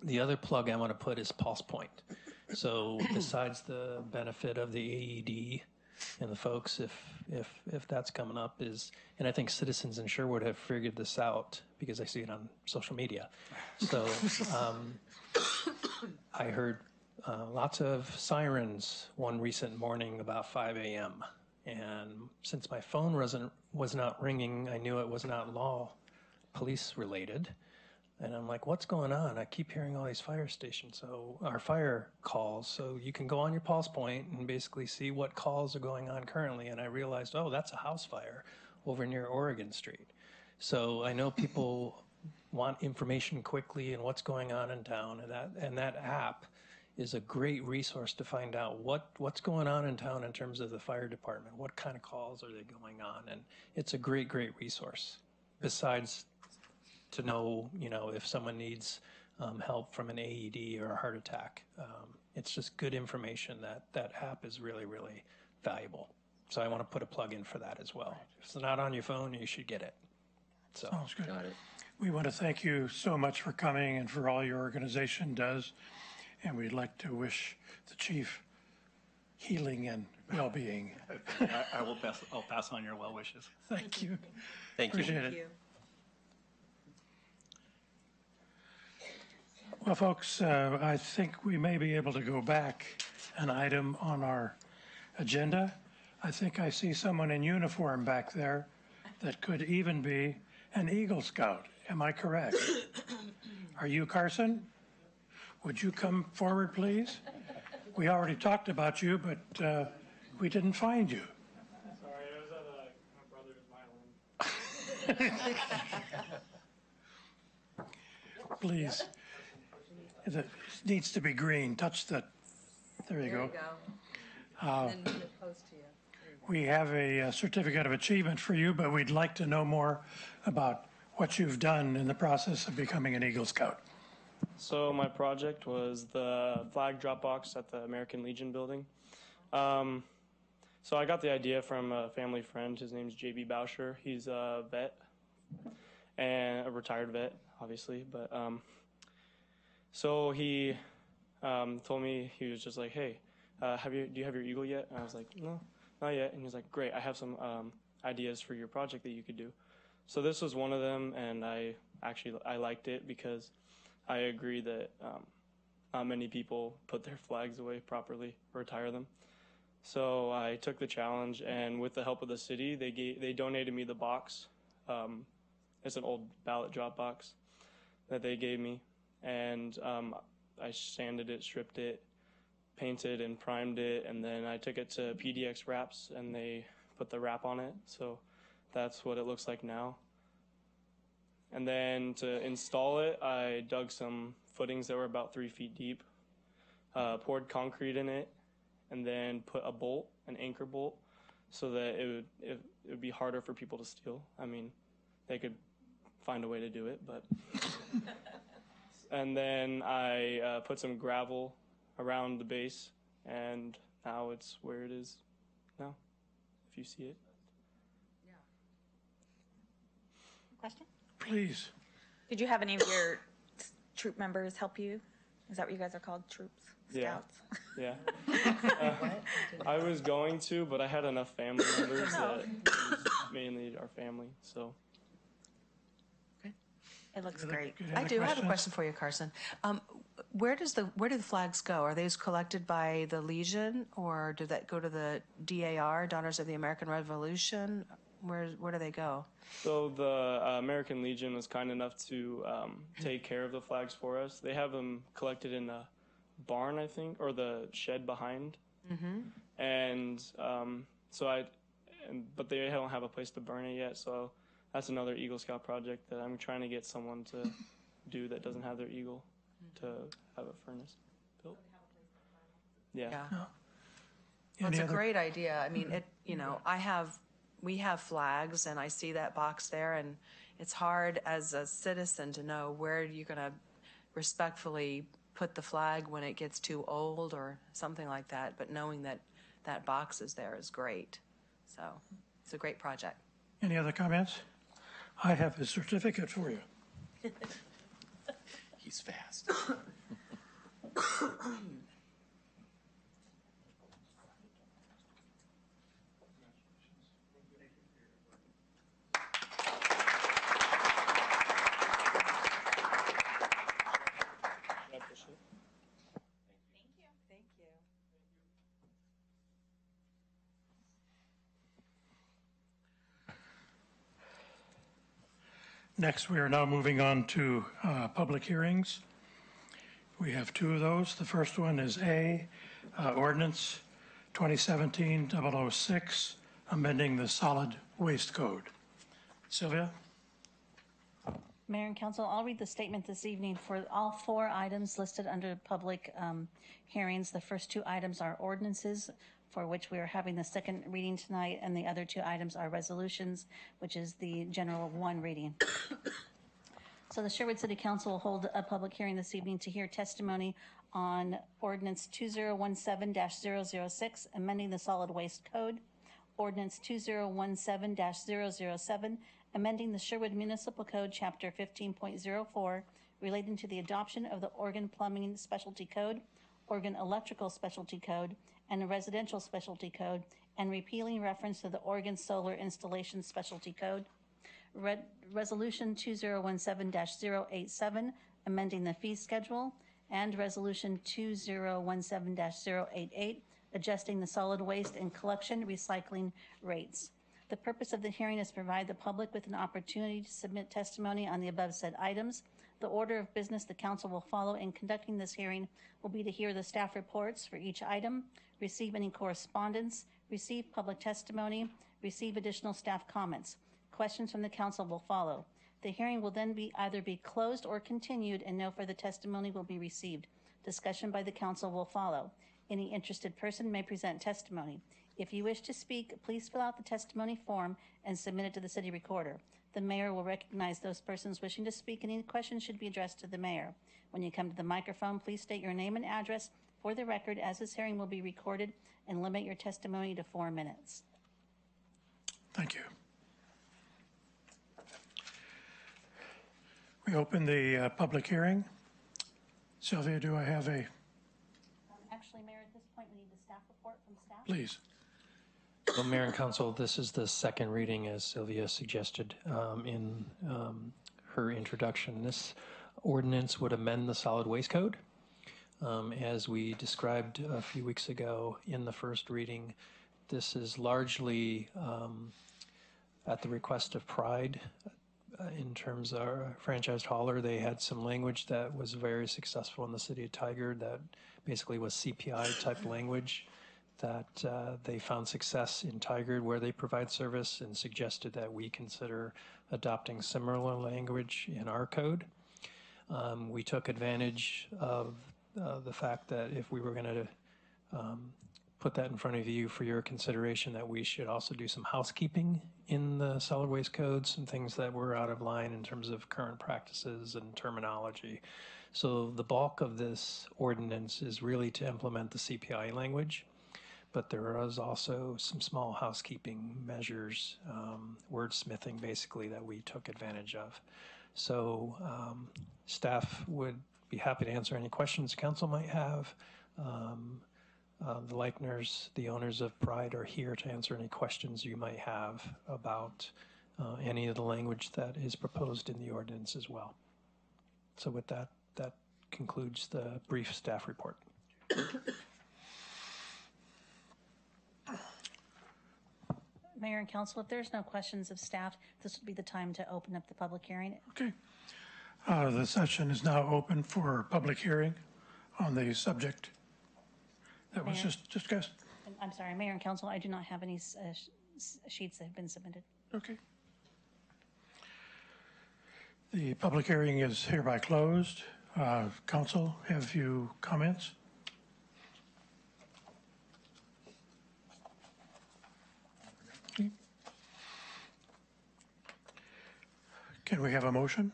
The other plug I want to put is Pulse Point. So besides the benefit of the AED and the folks, if that's coming up, and I think citizens in Sherwood have figured this out because I see it on social media. So I heard lots of sirens one recent morning about 5 a.m. And since my phone was not ringing, I knew it was not police related. And I'm like, what's going on? I keep hearing all these fire stations, our fire calls. So you can go on your Pulse Point and basically see what calls are going on currently. And I realized, that's a house fire over near Oregon Street. So I know people want information quickly and what's going on in town. And that app is a great resource to find out what's going on in town in terms of the fire department. What kind of calls are they going on? And it's a great, great resource. besides to know, if someone needs help from an AED or a heart attack. It's just good information. That app is really, really valuable. So I want to put a plug in for that as well. If it's not on your phone, you should get it. So Sounds good. We want to thank you so much for coming and for all your organization does. And we'd like to wish the chief healing and well-being. I'll pass on your well wishes. Thank you. Thank you. Appreciate it. Well, folks, I think we may be able to go back an item on our agenda. I think I see someone in uniform back there that could even be an Eagle Scout. Am I correct? Are you Carson? Would you come forward, please? We already talked about you, but we didn't find you. Sorry, I was at my brother's violin. Please. It needs to be green. Touch the, there you go. We have a certificate of achievement for you, but we'd like to know more about what you've done in the process of becoming an Eagle Scout. So my project was the flag drop box at the American Legion building. So I got the idea from a family friend. His name's JB Bauscher. He's a vet, and a retired vet, obviously. But so he told me, he was just like, "Hey, do you have your Eagle yet?" And I was like, "No, not yet." And he was like, "Great, I have some ideas for your project that you could do." So this was one of them, and I liked it because I agree that not many people put their flags away properly or retire them. So I took the challenge, and with the help of the city, they donated me the box. It's an old ballot drop box that they gave me, and I sanded it, stripped it, painted and primed it, and then I took it to PDX Wraps, and they put the wrap on it. So that's what it looks like now. And then to install it, I dug some footings that were about 3 feet deep, poured concrete in it, and then put a bolt, an anchor bolt, so that it would be harder for people to steal. I mean, they could find a way to do it, but. And then I put some gravel around the base, and now it's where it is now, if you see it. Question? Please. Did you have any of your troop members help you? Is that what you guys are called, troops? Scouts? Yeah. I was going to, but I had enough family members that it was mainly our family, so. It looks great. I do have a question for you, Carson. Where do the flags go? Are those collected by the Legion, or do that go to the DAR, Daughters of the American Revolution? Where do they go? So the American Legion was kind enough to take care of the flags for us. They have them collected in a barn, I think, or the shed behind. Mm-hmm. And but they don't have a place to burn it yet. So that's another Eagle Scout project that I'm trying to get someone to do that doesn't have their Eagle to have a furnace built. Yeah. Well, it's a great idea. I mean, we have flags, and I see that box there, and it's hard as a citizen to know where you're going to respectfully put the flag when it gets too old or something like that. But knowing that that box is there is great. So it's a great project. Any other comments? I have a certificate for you. He's fast. Next, we are now moving on to public hearings. We have 2 of those. The first one is A, Ordinance 2017-006, amending the Solid Waste Code. Sylvia? Mayor and Council, I'll read the statement this evening for all 4 items listed under public hearings. The first 2 items are ordinances for which we are having the second reading tonight, and the other two items are resolutions, which is the general one reading. So the Sherwood City Council will hold a public hearing this evening to hear testimony on Ordinance 2017-006, amending the Solid Waste Code, Ordinance 2017-007, amending the Sherwood Municipal Code, Chapter 15.04, relating to the adoption of the Oregon Plumbing Specialty Code, Oregon Electrical Specialty Code, and the Residential Specialty Code, and repealing reference to the Oregon Solar Installation Specialty Code. Resolution 2017-087, amending the fee schedule, and Resolution 2017-088, adjusting the solid waste and collection recycling rates. The purpose of the hearing is to provide the public with an opportunity to submit testimony on the above said items. The order of business the council will follow in conducting this hearing will be to hear the staff reports for each item, receive any correspondence, receive public testimony, receive additional staff comments. Questions from the council will follow. The hearing will then either be closed or continued, and no further testimony will be received. Discussion by the council will follow. Any interested person may present testimony. If you wish to speak, please fill out the testimony form and submit it to the city recorder. The mayor will recognize those persons wishing to speak, and any questions should be addressed to the mayor. When you come to the microphone, please state your name and address for the record, as this hearing will be recorded, and limit your testimony to 4 minutes. Thank you. We open the public hearing. Sylvia, do I have a? Actually, Mayor, at this point, we need the staff report from staff. Please. Well, Mayor and Council, this is the second reading, as Sylvia suggested in her introduction. This ordinance would amend the solid waste code. As we described a few weeks ago in the first reading, this is largely at the request of Pride. In terms of our franchised hauler, they had some language that was very successful in the city of Tigard that basically was CPI type language that they found success in Tigard where they provide service, and suggested that we consider adopting similar language in our code. We took advantage of the fact that if we were going to put that in front of you for your consideration, that we should also do some housekeeping in the solid waste code, some things that were out of line in terms of current practices and terminology. So the bulk of this ordinance is really to implement the CPI language, but there is also some small housekeeping measures, wordsmithing basically, that we took advantage of. So staff would be happy to answer any questions council might have. The Leichners, the owners of Pride, are here to answer any questions you might have about any of the language that is proposed in the ordinance as well. So with that, that concludes the brief staff report. Mayor and Council, if there's no questions of staff, this would be the time to open up the public hearing. Okay. The session is now open for public hearing on the subject that was just discussed. I'm sorry, Mayor and Council, I do not have any sheets that have been submitted. Okay. The public hearing is hereby closed. Council, have you comments? Okay. Can we have a motion?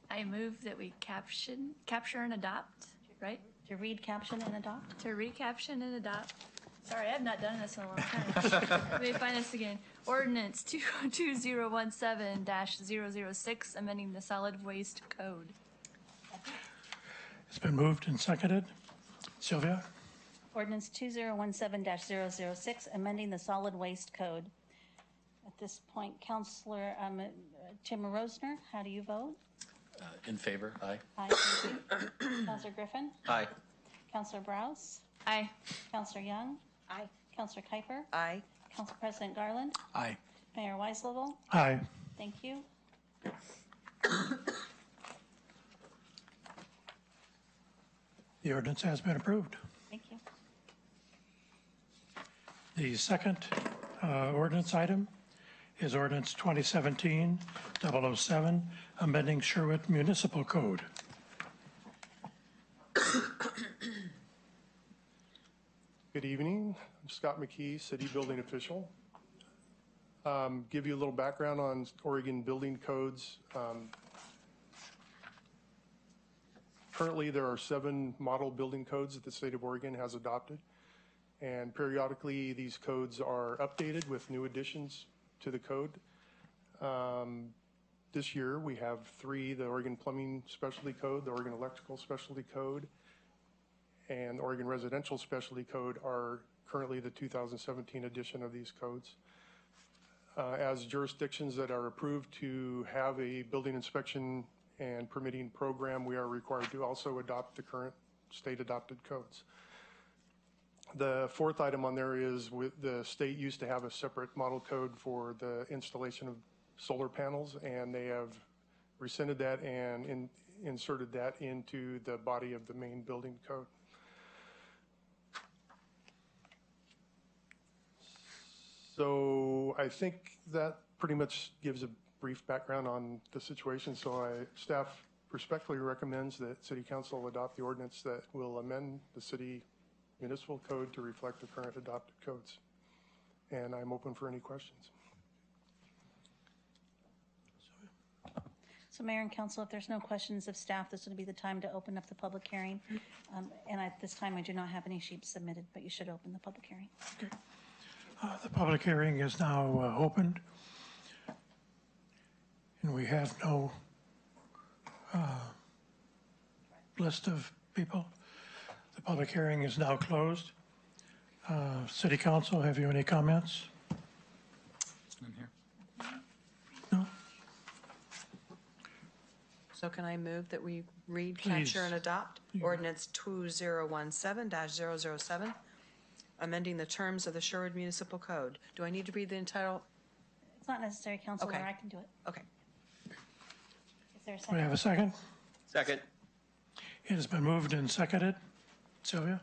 I move that we capture and adopt, right? To read, caption, and adopt? To recaption and adopt. Sorry, I've not done this in a long time. Let me find this again. Ordinance 2017-006, amending the solid waste code. It's been moved and seconded. Sylvia? Ordinance 2017-006, amending the solid waste code. At this point, Councilor Tim Rosner, how do you vote? In favor, aye. Aye, thank you. Councilor Griffin? Aye. Councilor Browse? Aye. Councilor Young? Aye. Councilor Kuiper? Aye. Council President Garland? Aye. Mayor Weislevel? Aye. Thank you. The ordinance has been approved. Thank you. The second ordinance item is ordinance 2017-007, amending Sherwood Municipal Code. Good evening. I'm Scott McKee, City Building Official. Give you a little background on Oregon building codes. Currently, there are 7 model building codes that the state of Oregon has adopted. And periodically, these codes are updated with new additions to the code. This year, we have 3, the Oregon Plumbing Specialty Code, the Oregon Electrical Specialty Code, and the Oregon Residential Specialty Code are currently the 2017 edition of these codes. As jurisdictions that are approved to have a building inspection and permitting program, we are required to also adopt the current state-adopted codes. The 4th item on there is the state used to have a separate model code for the installation of solar panels, and they have rescinded that and inserted that into the body of the main building code. So I think that pretty much gives a brief background on the situation. So staff respectfully recommends that City Council adopt the ordinance that will amend the city municipal code to reflect the current adopted codes. And I'm open for any questions. So Mayor and Council, if there's no questions of staff, this would be the time to open up the public hearing. And at this time, I do not have any sheets submitted, but you should open the public hearing. Okay. The public hearing is now opened. And we have no list of people. The public hearing is now closed. City Council, have you any comments? In here. No? So can I move that we read, Please. capture, and adopt ordinance 2017-007, amending the terms of the Sherwood Municipal Code? Do I need to read the entire? It's not necessary, Councilor. Okay. I can do it. Okay. Is there a We second? have a second? Second. It has been moved and seconded. Sylvia?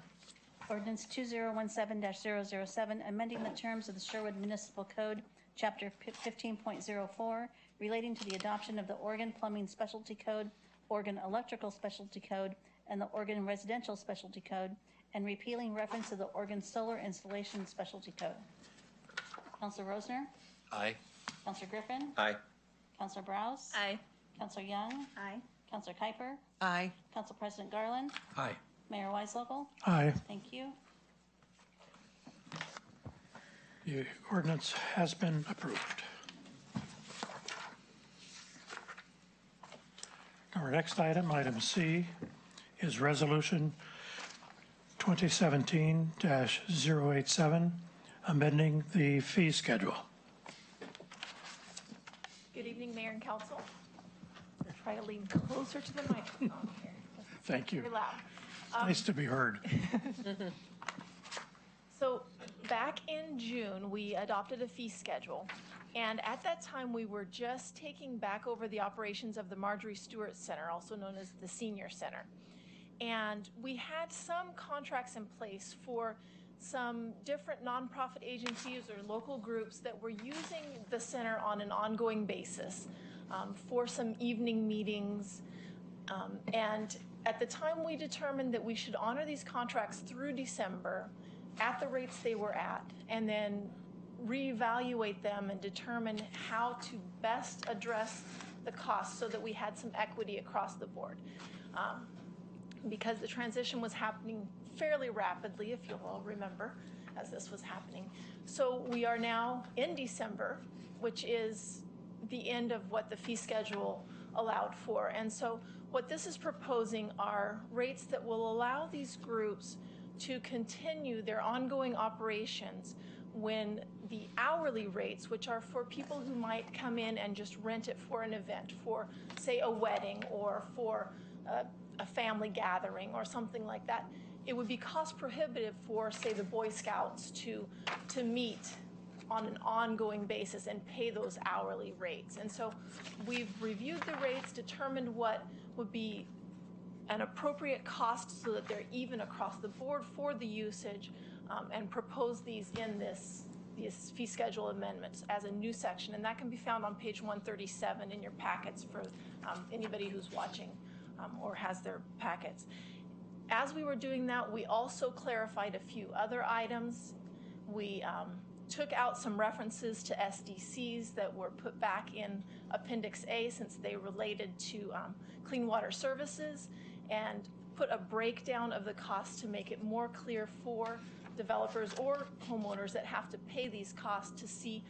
Ordinance 2017-007, amending the terms of the Sherwood Municipal Code, Chapter 15.04, relating to the adoption of the Oregon Plumbing Specialty Code, Oregon Electrical Specialty Code, and the Oregon Residential Specialty Code, and repealing reference to the Oregon Solar Installation Specialty Code. Councilor Rosner? Aye. Councilor Griffin? Aye. Councilor Browse? Aye. Councilor Young? Aye. Councilor Kuiper? Aye. Council President Garland? Aye. Mayor Weislocal? Aye. Thank you. The ordinance has been approved. Our next item, item C, is Resolution 2017-087, amending the fee schedule. Good evening, Mayor and Council. Try to lean closer to the microphone here. Thank you. Very loud. Nice to be heard. So back in June, we adopted a fee schedule. And at that time, we were just taking back over the operations of the Marjorie Stewart Center, also known as the Senior Center. And we had some contracts in place for some different nonprofit agencies or local groups that were using the center on an ongoing basis for some evening meetings. And at the time, we determined that we should honor these contracts through December at the rates they were at, and then reevaluate them and determine how to best address the costs so that we had some equity across the board. Because the transition was happening fairly rapidly, if you'll all remember, as this was happening. So we are now in December, which is the end of what the fee schedule allowed for. And so what this is proposing are rates that will allow these groups to continue their ongoing operations when the hourly rates, which are for people who might come in and just rent it for an event, for, say, a wedding or for a family gathering or something like that, it would be cost prohibitive for, say, the Boy Scouts to meet on an ongoing basis and pay those hourly rates. And so we've reviewed the rates, determined what would be an appropriate cost so that they're even across the board for the usage, and propose these in this fee schedule amendments as a new section. And that can be found on page 137 in your packets for anybody who's watching or has their packets. As we were doing that, we also clarified a few other items. We took out some references to SDCs that were put back in Appendix A since they related to clean water services, and put a breakdown of the cost to make it more clear for developers or homeowners that have to pay these costs to see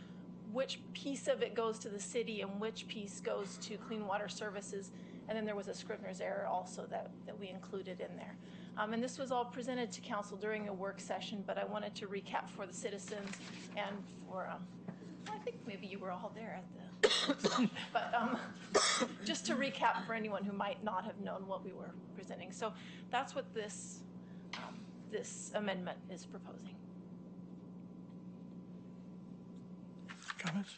which piece of it goes to the city and which piece goes to clean water services. And then there was a Scrivener's error also that we included in there. And this was all presented to council during a work session, but I wanted to recap for the citizens and for, I think maybe you were all there at the, but just to recap for anyone who might not have known what we were presenting. So that's what this, this amendment is proposing. Comments?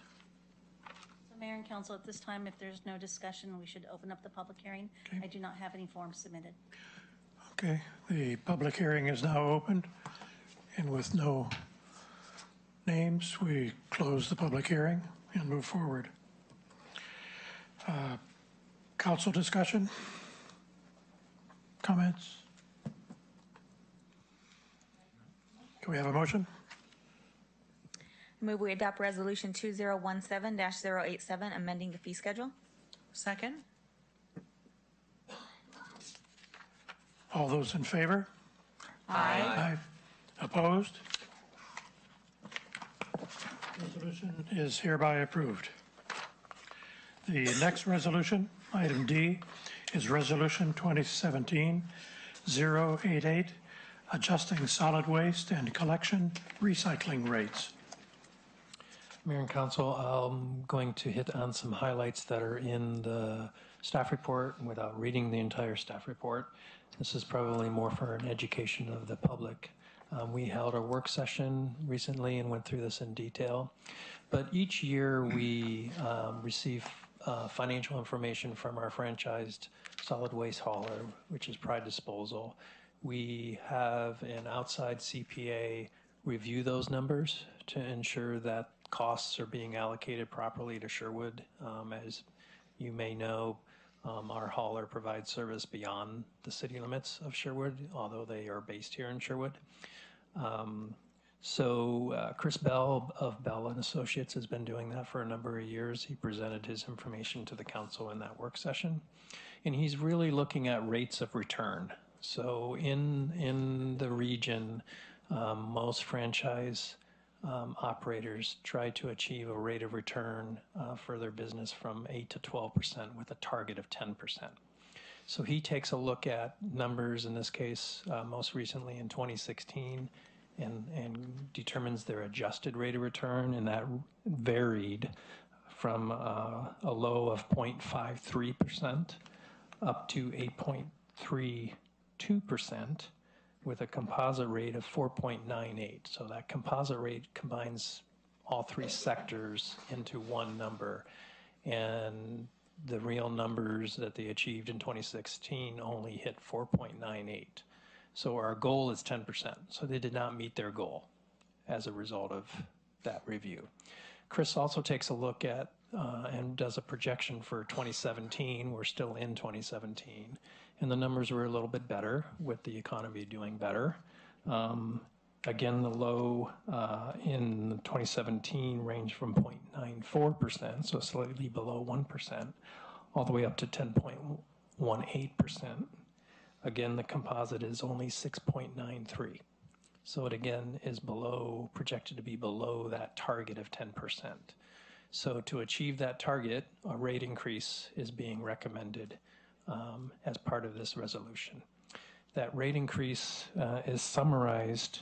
So Mayor and Council, at this time, if there's no discussion, we should open up the public hearing. Okay. I do not have any forms submitted. Okay, the public hearing is now opened, and with no names, we close the public hearing and move forward. Council discussion? Comments? Can we have a motion? Move we adopt Resolution 2017-087, amending the fee schedule. Second? All those in favor? Aye. Aye. Opposed? Resolution is hereby approved. The next resolution, item D, is Resolution 2017-088, adjusting solid waste and collection recycling rates. Mayor and Council, I'm going to hit on some highlights that are in the staff report without reading the entire staff report. This is probably more for an education of the public. We held a work session recently and went through this in detail. But each year we receive financial information from our franchised solid waste hauler, which is Pride Disposal. We have an outside CPA review those numbers to ensure that costs are being allocated properly to Sherwood. As you may know, our hauler provides service beyond the city limits of Sherwood, although they are based here in Sherwood. Chris Bell of Bell and Associates has been doing that for a number of years. He presented his information to the council in that work session, and he's really looking at rates of return. So in the region, most franchise operators try to achieve a rate of return for their business from 8 to 12% with a target of 10%. So he takes a look at numbers, in this case, most recently in 2016, and determines their adjusted rate of return, and that varied from a low of 0.53% up to 8.32%. with a composite rate of 4.98. So that composite rate combines all three sectors into one number. And the real numbers that they achieved in 2016 only hit 4.98. So our goal is 10%. So they did not meet their goal as a result of that review. Chris also takes a look at and does a projection for 2017. We're still in 2017. And the numbers were a little bit better with the economy doing better. Again, the low in 2017 ranged from 0.94%, so slightly below 1%, all the way up to 10.18%. Again, the composite is only 6.93. So it again is below, projected to be below that target of 10%. So to achieve that target, a rate increase is being recommended as part of this resolution. That rate increase is summarized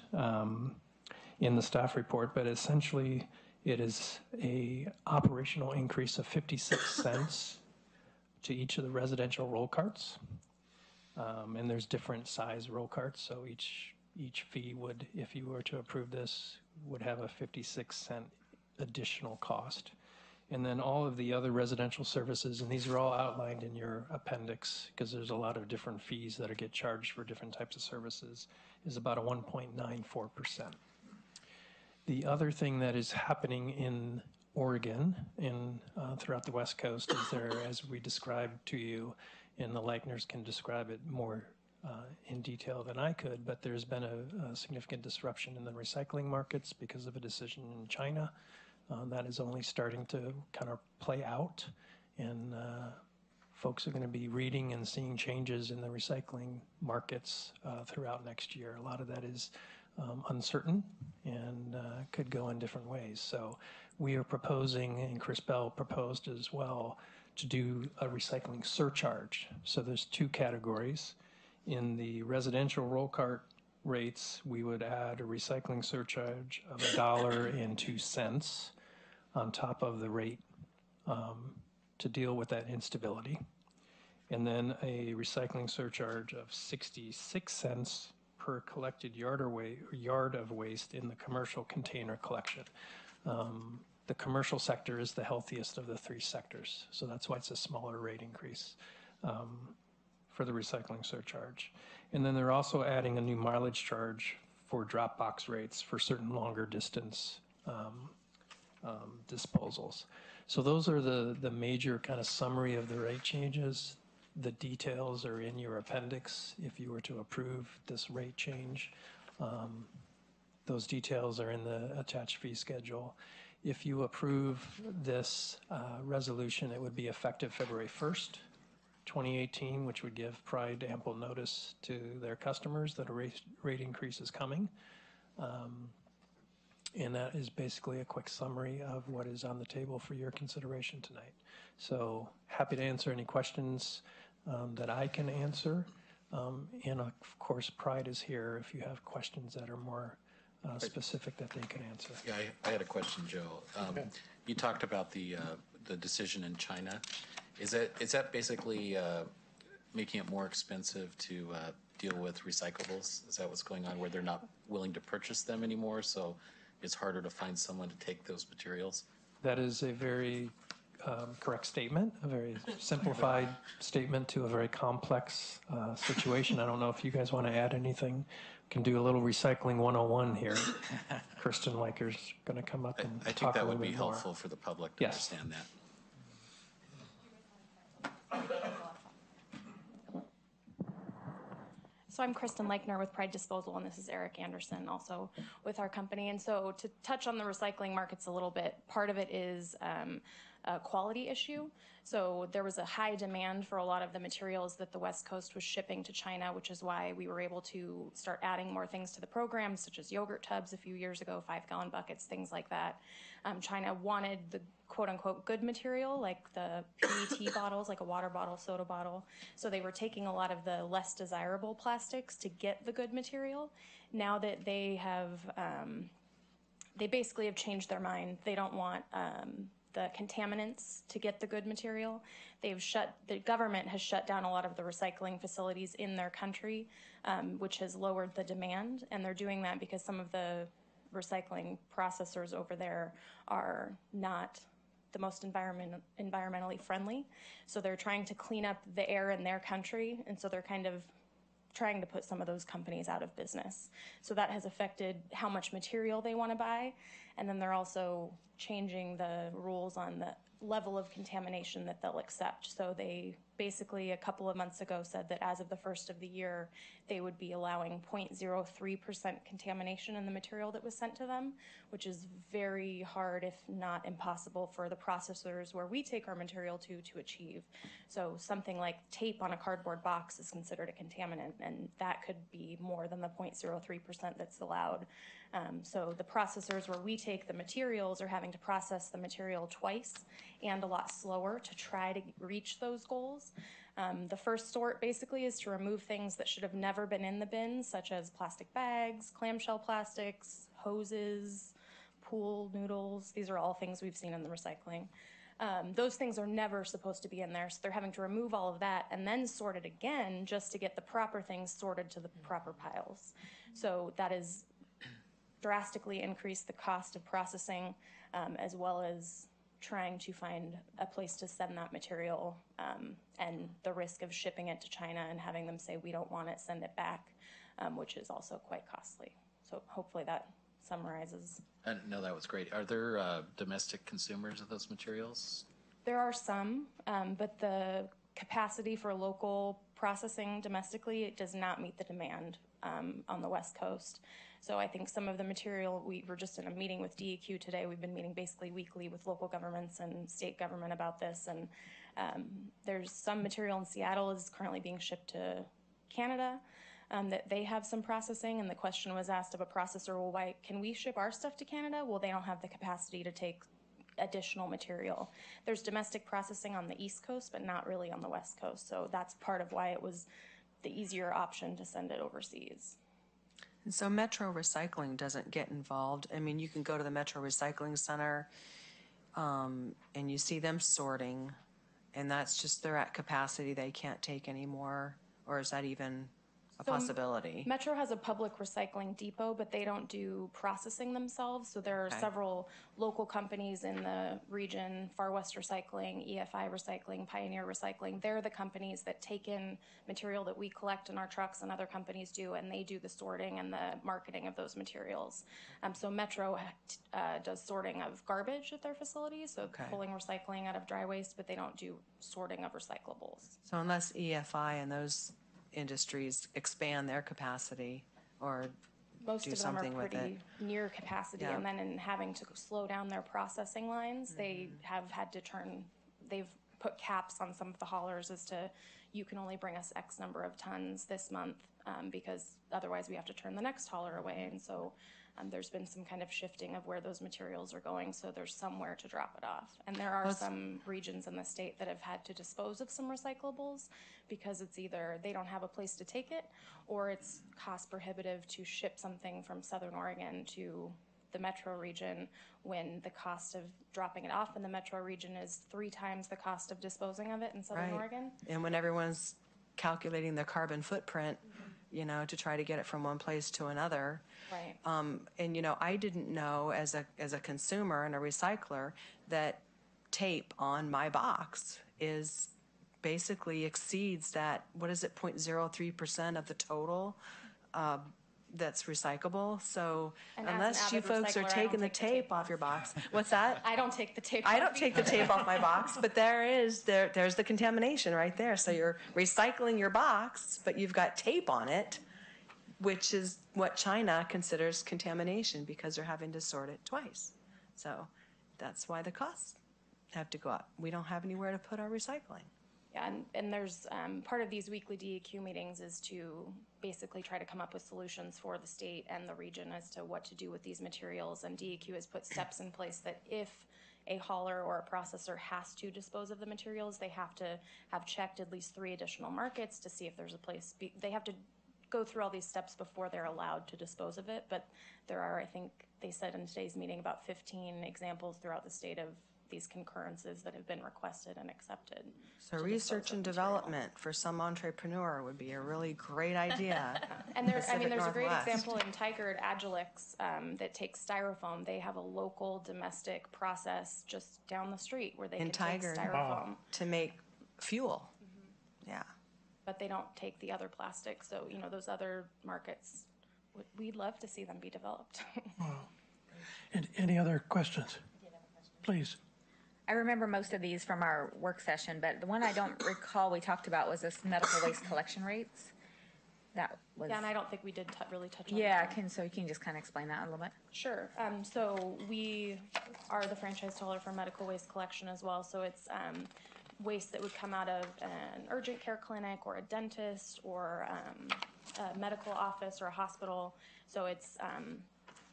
in the staff report, but essentially it is a operational increase of 56 cents to each of the residential roll carts. And there's different size roll carts, so each fee would, if you were to approve this, would have a 56-cent additional cost. And then all of the other residential services, and these are all outlined in your appendix because there's a lot of different fees that get charged for different types of services, is about a 1.94%. The other thing that is happening in Oregon and throughout the West Coast is there, as we described to you, and the Leichners can describe it more in detail than I could, but there's been a significant disruption in the recycling markets because of a decision in China. That is only starting to kind of play out, and folks are going to be reading and seeing changes in the recycling markets throughout next year. A lot of that is uncertain and could go in different ways. So we are proposing, and Chris Bell proposed as well, to do a recycling surcharge. So there's two categories. In the residential roll cart rates, we would add a recycling surcharge of $1.02 on top of the rate to deal with that instability. And then a recycling surcharge of 66 cents per collected yard of waste in the commercial container collection. The commercial sector is the healthiest of the three sectors, so that's why it's a smaller rate increase for the recycling surcharge. And then they're also adding a new mileage charge for drop box rates for certain longer distance disposals. So those are the major kind of summary of the rate changes. The details are in your appendix if you were to approve this rate change. Those details are in the attached fee schedule. If you approve this resolution, it would be effective February 1st, 2018, which would give Pride ample notice to their customers that a rate increase is coming. And that is basically a quick summary of what is on the table for your consideration tonight. So happy to answer any questions that I can answer. And of course, Pride is here if you have questions that are more specific that they can answer. Yeah, I had a question, Joe. You talked about the decision in China. Is that basically making it more expensive to deal with recyclables? Is that what's going on, where they're not willing to purchase them anymore, so it's harder to find someone to take those materials? That is a very correct statement, a very simplified statement to a very complex situation. I don't know if you guys want to add anything. Can do a little recycling 101 here. Kristen Liker's going to come up and I talk think a that little would be bit more. helpful for the public to understand that. So I'm Kristen Leichner with Pride Disposal, and this is Eric Anderson, also with our company. And so to touch on the recycling markets a little bit, part of it is a quality issue. So there was a high demand for a lot of the materials that the West Coast was shipping to China, which is why we were able to start adding more things to the program, such as yogurt tubs a few years ago, 5-gallon buckets, things like that. China wanted the quote-unquote good material, like the PET bottles, like a water bottle, soda bottle. So they were taking a lot of the less desirable plastics to get the good material. Now that they have, they basically have changed their mind. They don't want the contaminants to get the good material. The government has shut down a lot of the recycling facilities in their country, which has lowered the demand. And they're doing that because some of the recycling processors over there are not the most environmentally friendly. So they're trying to clean up the air in their country. And so they're kind of trying to put some of those companies out of business. So that has affected how much material they want to buy. And then they're also changing the rules on the level of contamination that they'll accept. So they basically a couple of months ago said that as of the first of the year, they would be allowing 0.03% contamination in the material that was sent to them, which is very hard, if not impossible, for the processors where we take our material to achieve. So something like tape on a cardboard box is considered a contaminant, and that could be more than the 0.03% that's allowed. So the processors where we take the materials are having to process the material twice and a lot slower to try to reach those goals. The first sort basically is to remove things that should have never been in the bin, such as plastic bags, clamshell plastics, hoses, pool noodles. These are all things we've seen in the recycling. Those things are never supposed to be in there, so they're having to remove all of that and then sort it again just to get the proper things sorted to the proper piles. So that is drastically increased the cost of processing, as well as trying to find a place to send that material, and the risk of shipping it to China and having them say, we don't want it, send it back, which is also quite costly. So hopefully that summarizes. No, that was great. Are there domestic consumers of those materials? There are some, but the capacity for local processing domestically, it does not meet the demand on the West Coast. So I think some of the material, we were just in a meeting with DEQ today. We've been meeting basically weekly with local governments and state government about this. And there's some material in Seattle is currently being shipped to Canada that they have some processing. And the question was asked of a processor, well, why can we ship our stuff to Canada? Well, they don't have the capacity to take additional material. There's domestic processing on the East Coast, but not really on the West Coast. So that's part of why it was the easier option to send it overseas. And so Metro Recycling doesn't get involved. I mean, you can go to the Metro Recycling Center and you see them sorting, and that's just they're at capacity. They can't take any more, or is that even a possibility? Metro has a public recycling depot, but they don't do processing themselves. So there are several local companies in the region, Far West Recycling, EFI Recycling, Pioneer Recycling. They're the companies that take in material that we collect in our trucks and other companies do, and they do the sorting and the marketing of those materials. So Metro does sorting of garbage at their facilities, so pulling recycling out of dry waste, but they don't do sorting of recyclables. So unless EFI and those industries expand their capacity or most do of them something are with it. pretty near capacity, and then in having to slow down their processing lines, they have had to they've put caps on some of the haulers as to, you can only bring us X number of tons this month, because otherwise we have to turn the next hauler away. And so there's been some kind of shifting of where those materials are going, so there's somewhere to drop it off. And there are some regions in the state that have had to dispose of some recyclables because it's either they don't have a place to take it, or it's cost prohibitive to ship something from Southern Oregon to the metro region when the cost of dropping it off in the metro region is 3 times the cost of disposing of it in Southern Oregon. And when everyone's calculating their carbon footprint, you know, to try to get it from one place to another. Right. And, you know, I didn't know as a consumer and a recycler that tape on my box is basically exceeds that, what is it, 0.03% of the total that's recyclable. So And unless you folks are taking the tape off your box, what's that? I don't take the tape I off don't take the tape off my box, but there's the contamination right there. So you're recycling your box, but you've got tape on it, which is what China considers contamination because they're having to sort it twice. So that's why the costs have to go up. We don't have anywhere to put our recycling. Yeah, and there's part of these weekly DEQ meetings is to basically try to come up with solutions for the state and the region as to what to do with these materials. And DEQ has put steps in place that if a hauler or a processor has to dispose of the materials, they have to have checked at least 3 additional markets to see if there's a place. They have to go through all these steps before they're allowed to dispose of it. But there are, I think they said in today's meeting, about 15 examples throughout the state of these concurrences that have been requested and accepted. So research and development for some entrepreneur would be a really great idea. And there's a great Northwest. example in Tigard, Agilix, that takes styrofoam. They have a local domestic process just down the street where they can take styrofoam to make fuel. Yeah. But they don't take the other plastic. So, you know, those other markets, we'd love to see them be developed. And any other questions? Please. I remember most of these from our work session, but the one I don't recall we talked about was this medical waste collection rates. That was. Yeah, and I don't think we did really touch on that. that. So you can just kind of explain that a little bit? Sure. So we are the franchise hauler for medical waste collection as well. So it's waste that would come out of an urgent care clinic or a dentist or a medical office or a hospital. So it's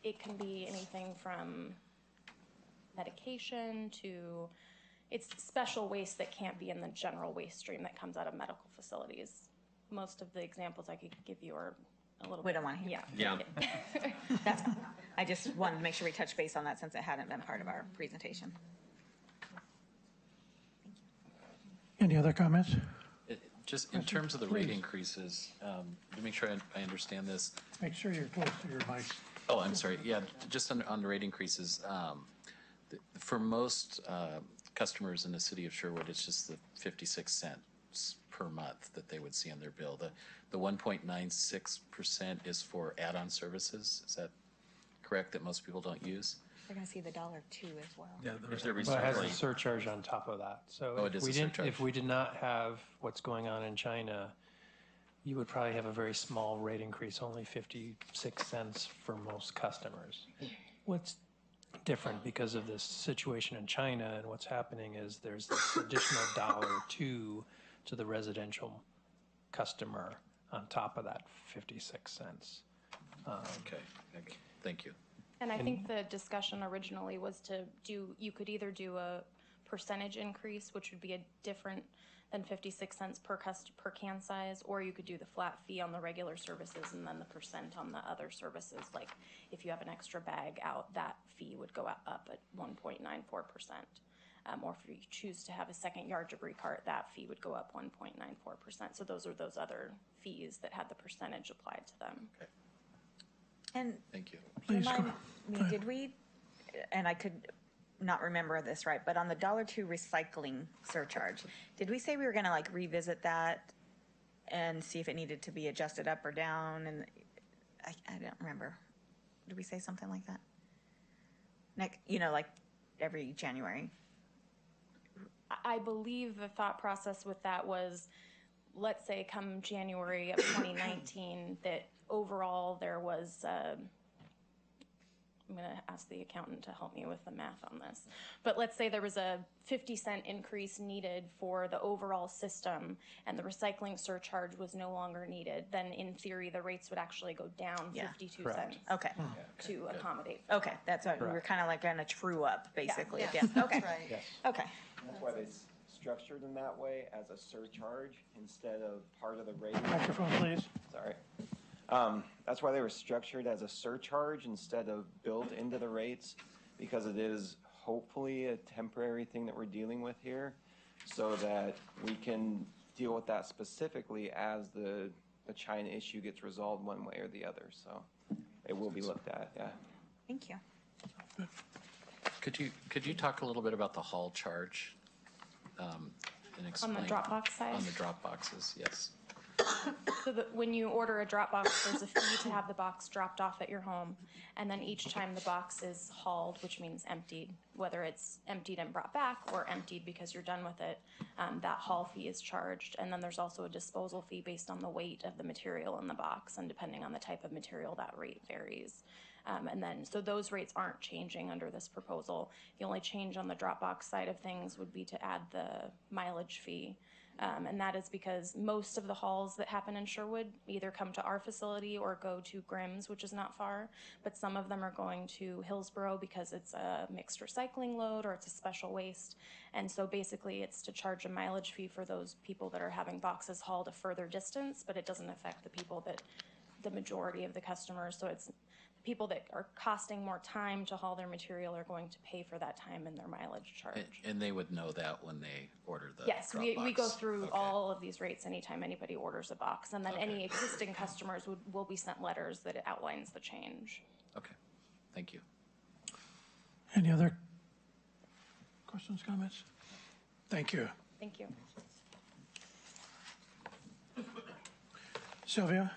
it can be anything from medication to it's special waste that can't be in the general waste stream that comes out of medical facilities. Most of the examples I could give you are a little we bit. don't want to hear. Yeah. I just wanted to make sure we touched base on that since it hadn't been part of our presentation. Any other comments? Just in terms of the rate increases, to make sure I understand this. Make sure you're close to your mic. Oh, I'm sorry. Yeah, just on the rate increases, for most customers in the city of Sherwood, it's just the 56 cents per month that they would see on their bill. The 1.96% is for add-on services. Is that correct, that most people don't use? They're going to see the $1 too as well. Yeah, well, it has a surcharge on top of that. So it is a surcharge. if we did not have what's going on in China, you would probably have a very small rate increase, only 56 cents for most customers. What's different because of this situation in China and what's happening is there's this additional $1.02 to the residential customer on top of that 56 cents. Okay, thank you. And I think the discussion originally was to do, you could either do a percentage increase, which would be a different than 56 cents per can size, or you could do the flat fee on the regular services and then the percent on the other services. Like if you have an extra bag out, that fee would go up at 1.94%. Or if you choose to have a second yard debris cart, that fee would go up 1.94%. So those are those other fees that had the percentage applied to them. Okay. And thank you. Please go me, did we, and I could not remember this right, but on the $2 recycling surcharge, did we say we were going to like revisit that and see if it needed to be adjusted up or down? And I don't remember. Did we say something like that? Like, you know, like every January. I believe the thought process with that was, let's say come January of 2019, that overall there was, I'm going to ask the accountant to help me with the math on this, but let's say there was a 50-cent increase needed for the overall system and the recycling surcharge was no longer needed, then in theory the rates would actually go down 52 cents Okay. to accommodate. Okay, that's what we were kind of like going to true up basically. Yeah. Yeah. Okay. Right. Yes. Okay. That's why it's structured in that way as a surcharge instead of part of the rate. Microphone, please. Sorry. That's why they were structured as a surcharge instead of built into the rates, because it is hopefully a temporary thing that we're dealing with here, so that we can deal with that specifically as the China issue gets resolved one way or the other. So it will be looked at, yeah. Thank you. Could you talk a little bit about the haul charge and explain On the Dropbox side? on the drop boxes? Yes. So that when you order a drop box, there's a fee to have the box dropped off at your home, and then each time the box is hauled, which means emptied, whether it's emptied and brought back or emptied because you're done with it, that haul fee is charged. And then there's also a disposal fee based on the weight of the material in the box, and depending on the type of material, that rate varies. And then, so those rates aren't changing under this proposal. The only change on the Dropbox side of things would be to add the mileage fee. And that is because most of the hauls that happen in Sherwood either come to our facility or go to Grimm's, which is not far, but some of them are going to Hillsborough because it's a mixed recycling load or it's a special waste. And so basically it's to charge a mileage fee for those people that are having boxes hauled a further distance, but it doesn't affect the people that, the majority of the customers. So it's people that are costing more time to haul their material are going to pay for that time in their mileage charge. And they would know that when they order the Yes, drop we box. go through all of these rates anytime anybody orders a box, and then any existing customers will be sent letters that it outlines the change. Okay, thank you. Any other questions, comments? Thank you. Thank you. Sylvia?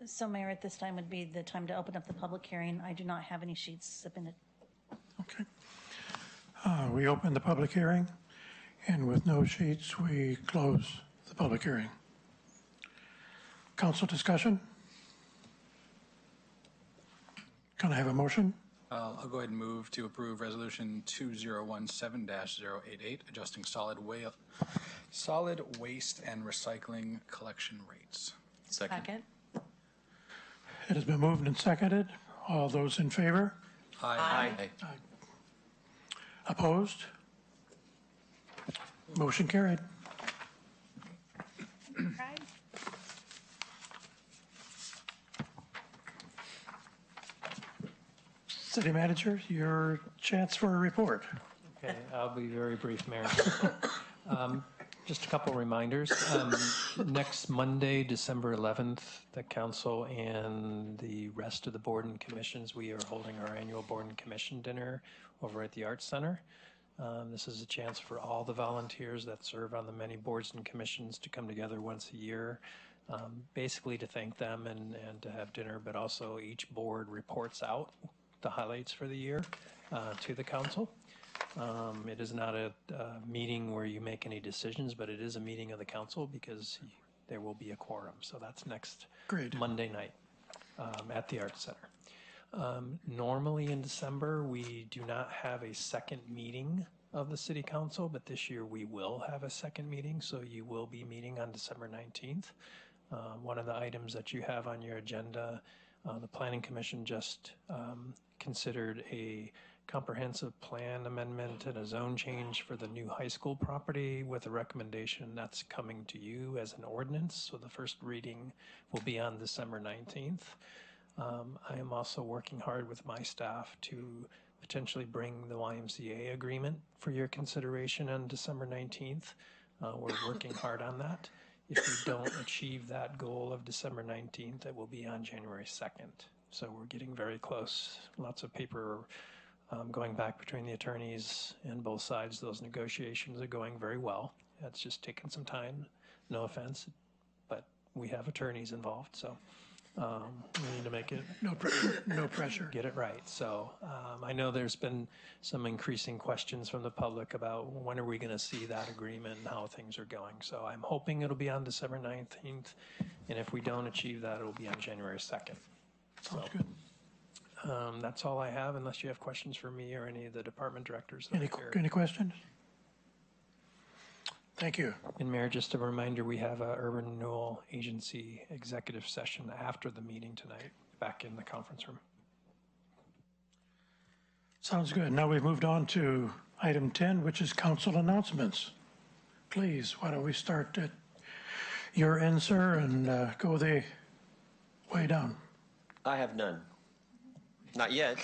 So Mayor, at this time would be the time to open up the public hearing. I do not have any sheets submitted. Okay. We open the public hearing, and with no sheets, we close the public hearing. Council discussion? Can I have a motion? I'll go ahead and move to approve Resolution 2017-088, adjusting solid waste and recycling collection rates. Second. It has been moved and seconded. All those in favor? Aye. Opposed? Motion carried. City Manager, your chance for a report. Okay, I'll be very brief, Mayor. Just a couple reminders. Next Monday, December 11th, the council and the rest of the board and commissions, we are holding our annual board and commission dinner over at the Arts Center. This is a chance for all the volunteers that serve on the many boards and commissions to come together once a year, basically to thank them and to have dinner, but also each board reports out the highlights for the year to the council. It is not a meeting where you make any decisions, but it is a meeting of the council because there will be a quorum. So that's next Monday night at the Arts Center. Normally in December, we do not have a second meeting of the City Council, but this year we will have a second meeting, so you will be meeting on December 19th. One of the items that you have on your agenda, the Planning Commission just considered a comprehensive plan amendment and a zone change for the new high school property with a recommendation that's coming to you as an ordinance. So the first reading will be on December 19th. I am also working hard with my staff to potentially bring the YMCA agreement for your consideration on December 19th. We're working hard on that. If we don't achieve that goal of December 19th, it will be on January 2nd. So we're getting very close. Lots of paper going back between the attorneys and both sides. Those negotiations are going very well. It's just taken some time, no offense, but we have attorneys involved, so we need to make it no pressure. Get it right. So I know there's been some increasing questions from the public about when are we going to see that agreement and how things are going. So I'm hoping it'll be on December 19th, and if we don't achieve that, it'll be on January 2nd. Sounds good. That's all I have, unless you have questions for me or any of the department directors. Any questions? Thank you. And Mayor, just a reminder, we have a Urban Renewal Agency executive session after the meeting tonight, back in the conference room. Sounds good. Now we've moved on to item 10, which is council announcements. Please, why don't we start at your end, sir, and go the way down. I have none. Not yet.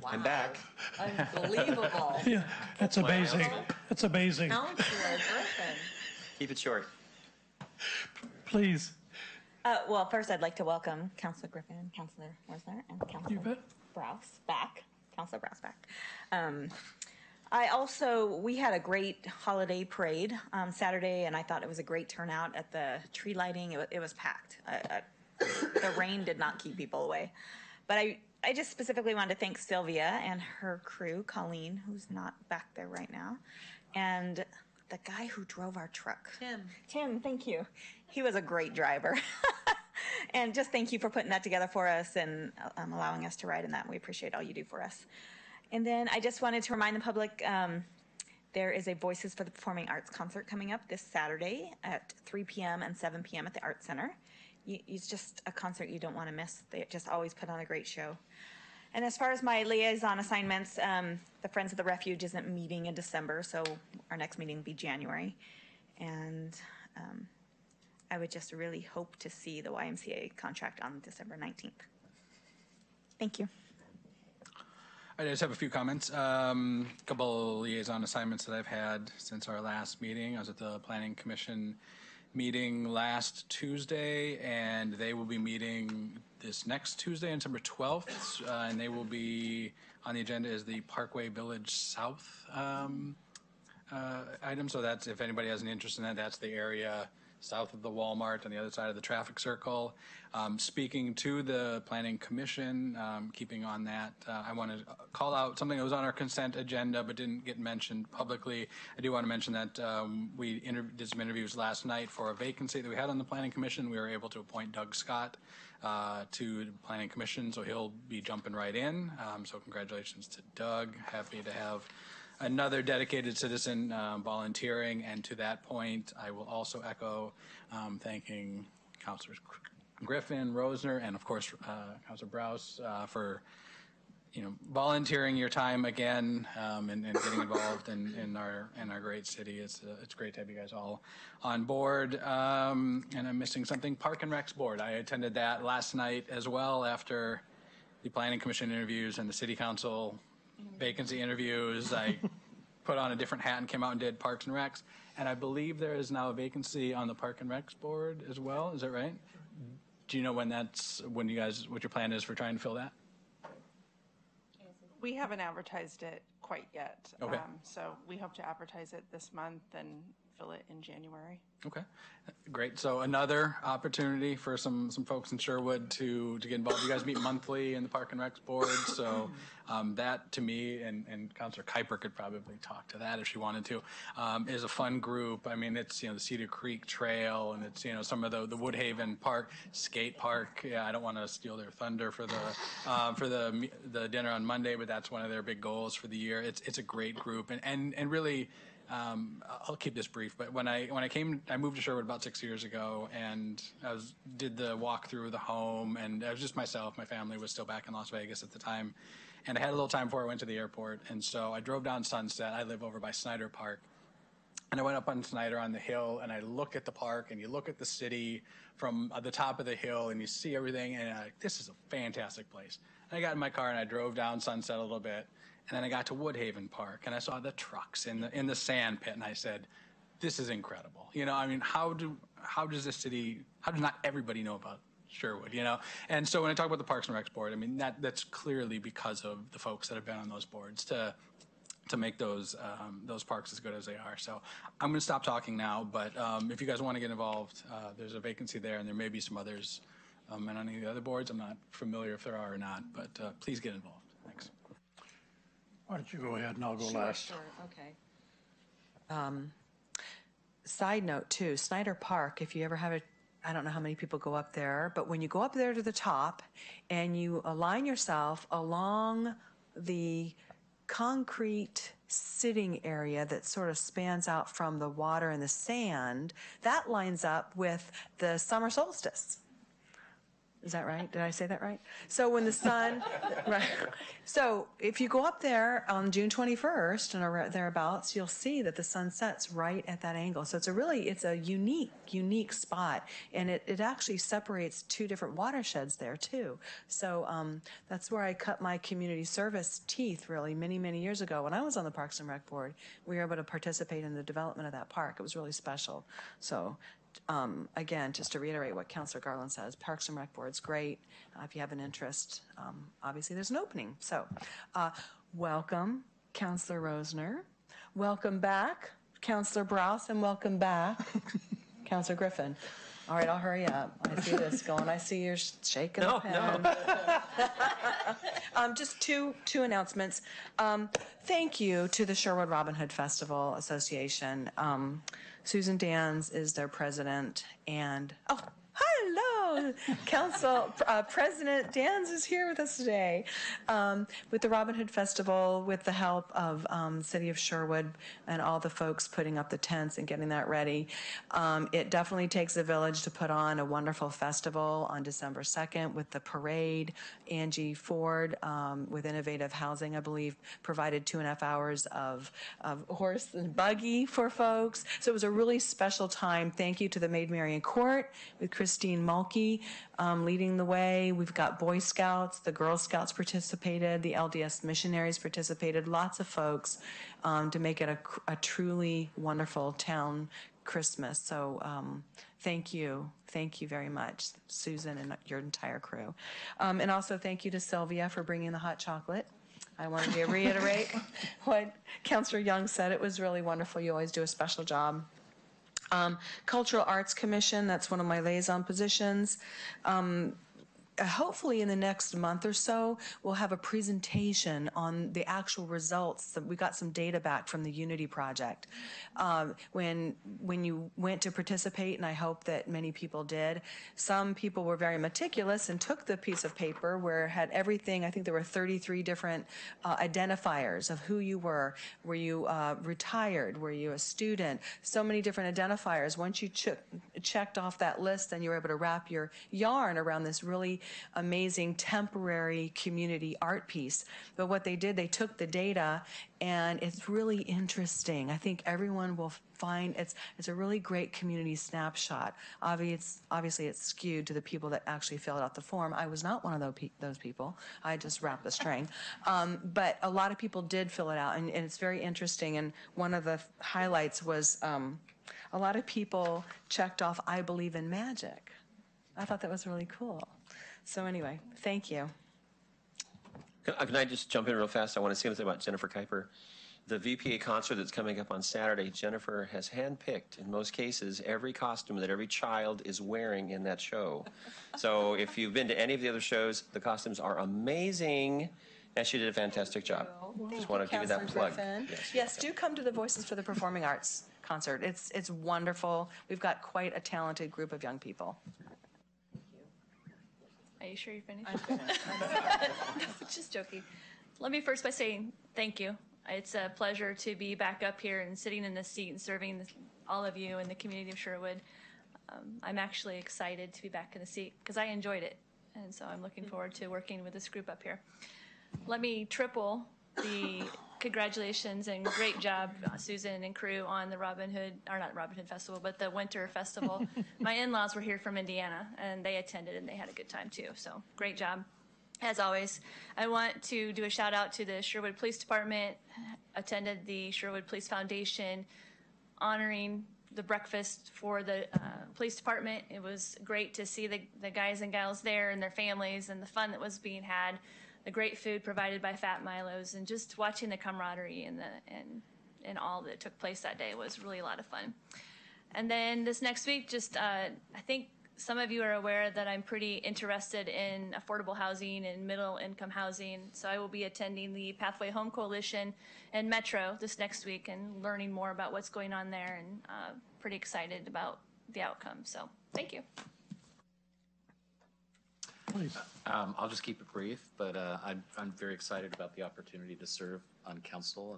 I'm back. Unbelievable. Yeah, that's amazing. That's amazing. Counselor Griffin. Keep it short. Please. Well, first I'd like to welcome Counselor Griffin, Counselor Worsner, and Counselor Browse back. Counselor Browse back. We had a great holiday parade Saturday, and I thought it was a great turnout at the tree lighting. It was packed. The rain did not keep people away. But I just specifically wanted to thank Sylvia and her crew, Colleen, who's not back there right now, and the guy who drove our truck. Tim, thank you. He was a great driver. And just thank you for putting that together for us and allowing us to ride in that. We appreciate all you do for us. And then I just wanted to remind the public there is a Voices for the Performing Arts concert coming up this Saturday at 3 p.m. and 7 p.m. at the Arts Center. It's just a concert you don't want to miss. They just always put on a great show. And as far as my liaison assignments, the Friends of the Refuge isn't meeting in December, so our next meeting will be January. And I would just really hope to see the YMCA contract on December 19th. Thank you. I just have a few comments. A couple liaison assignments that I've had since our last meeting. I was at the Planning Commission meeting last Tuesday, and they will be meeting this next Tuesday, December 12th, and they will be on the agenda as the Parkway Village South item. So that's, if anybody has an interest in that, that's the area south of the Walmart on the other side of the traffic circle. Speaking to the Planning Commission, keeping on that, I want to call out something that was on our consent agenda but didn't get mentioned publicly. I do want to mention that we did some interviews last night for a vacancy that we had on the Planning Commission. We were able to appoint Doug Scott to the Planning Commission, so he'll be jumping right in. So congratulations to Doug. Happy to have another dedicated citizen volunteering, and to that point, I will also echo thanking Councilors Griffin, Rosner, and of course Councilor Browse for volunteering your time again and getting involved in our great city. It's great to have you guys all on board. And I'm missing something. Park and Recs Board. I attended that last night as well after the Planning Commission interviews and the City Council vacancy interviews. I put on a different hat and came out and did Parks and Recs. And I believe there is now a vacancy on the Park and Recs Board as well. Is that right? Do you know what your plan is for trying to fill that? We haven't advertised it quite yet. Okay. So we hope to advertise it this month and fill it in January. Okay, great. So another opportunity for some folks in Sherwood to get involved. You guys meet monthly in the Park and Rec Board, so that to me, and Councilor Kuiper could probably talk to that if she wanted to, is a fun group. I mean, it's, the Cedar Creek Trail, and it's, some of the Woodhaven Park, skate park. Yeah, I don't want to steal their thunder for the dinner on Monday, but that's one of their big goals for the year. It's a great group, and really, I'll keep this brief, but when I moved to Sherwood about 6 years ago, and did the walk through the home, and I was just myself. My family was still back in Las Vegas at the time, and I had a little time before I went to the airport, and so I drove down Sunset. I live over by Snyder Park, and I went up on Snyder on the hill, and I look at the park, and you look at the city from the top of the hill, and you see everything, and this is a fantastic place. And I got in my car, and I drove down Sunset a little bit. And then I got to Woodhaven Park, and I saw the trucks in the sand pit, and I said, "This is incredible." I mean, how does not everybody know about Sherwood? And so when I talk about the Parks and Recs Board, I mean that's clearly because of the folks that have been on those boards to make those parks as good as they are. So I'm going to stop talking now, but if you guys want to get involved, there's a vacancy there, and there may be some others on any of the other boards. I'm not familiar if there are or not, but please get involved. Thanks. Why don't you go ahead and I'll go last. Sure, okay. Side note too, Snyder Park, if you ever have I don't know how many people go up there, but when you go up there to the top and you align yourself along the concrete sitting area that sort of spans out from the water and the sand, that lines up with the summer solstice. Is that right? Did I say that right? So when the sun, right. So if you go up there on June 21st and thereabouts, you'll see that the sun sets right at that angle. So it's a unique spot. And it actually separates two different watersheds there too. So that's where I cut my community service teeth really many years ago. When I was on the Parks and Rec Board, we were able to participate in the development of that park. It was really special. So again, just to reiterate what Councilor Garland says, Parks and Rec Board's great. If you have an interest, obviously there's an opening. So welcome, Councilor Rosner. Welcome back, Councilor Browse, and welcome back, Councilor Griffin. All right, I'll hurry up. I see this going. I see you're shaking the pen. No. Just two announcements. Thank you to the Sherwood Robin Hood Festival Association. Susan Dans is their president, and hello, Council President Dans is here with us today with the Robin Hood Festival, with the help of City of Sherwood and all the folks putting up the tents and getting that ready. It definitely takes a village to put on a wonderful festival on December 2nd with the parade. Angie Ford with Innovative Housing, I believe, provided 2.5 hours of horse and buggy for folks. So it was a really special time. Thank you to the Maid Marian Court with Christine Mulkey leading the way. We've got Boy Scouts, the Girl Scouts participated, the LDS missionaries participated, lots of folks to make it a truly wonderful town Christmas. So thank you very much, Susan and your entire crew. And also thank you to Sylvia for bringing the hot chocolate. I wanted to reiterate what Councilor Young said. It was really wonderful. You always do a special job. Cultural Arts Commission, that's one of my liaison positions. Hopefully in the next month or so, we'll have a presentation on the actual results. We got some data back from the Unity Project. When you went to participate, and I hope that many people did, some people were very meticulous and took the piece of paper where it had everything. I think there were 33 different identifiers of who you were. Were you retired? Were you a student? So many different identifiers. Once you checked off that list, then you were able to wrap your yarn around this really amazing temporary community art piece. But what they did, they took the data, and it's really interesting. I think everyone will find it's a really great community snapshot. Obviously, it's skewed to the people that actually filled out the form. I was not one of those people. I just wrapped the string. But a lot of people did fill it out, and it's very interesting. And one of the highlights was a lot of people checked off, "I believe in magic." I thought that was really cool. So anyway, thank you. Can I just jump in real fast? I want to say something about Jennifer Kuiper. the VPA concert that's coming up on Saturday, Jennifer has handpicked, in most cases, every costume that every child is wearing in that show. So if you've been to any of the other shows, the costumes are amazing, and she did a fantastic job. Just want to give you that plug. Yes, do come to the Voices for the Performing Arts concert. It's wonderful. We've got quite a talented group of young people. Are you sure you're finished? I'm finished. Just joking. Let me first by saying thank you. It's a pleasure to be back up here and sitting in this seat and serving all of you in the community of Sherwood. I'm actually excited to be back in the seat because I enjoyed it. And so I'm looking forward to working with this group up here. Let me triple the congratulations and great job, Susan and crew, on the Robin Hood, or not Robin Hood Festival, but the Winter Festival. My in-laws were here from Indiana, and they attended, and they had a good time, too. So great job. As always, I want to do a shout out to the Sherwood Police Department, attended the Sherwood Police Foundation, honoring the breakfast for the police department. It was great to see the guys and gals there and their families and the fun that was being had, the great food provided by Fat Milo's, and just watching the camaraderie and all that took place that day was really a lot of fun. And then this next week, just I think some of you are aware that I'm pretty interested in affordable housing and middle income housing. So I will be attending the Pathway Home Coalition in Metro this next week and learning more about what's going on there, and pretty excited about the outcome. So thank you. I'll just keep it brief, but I'm very excited about the opportunity to serve on council,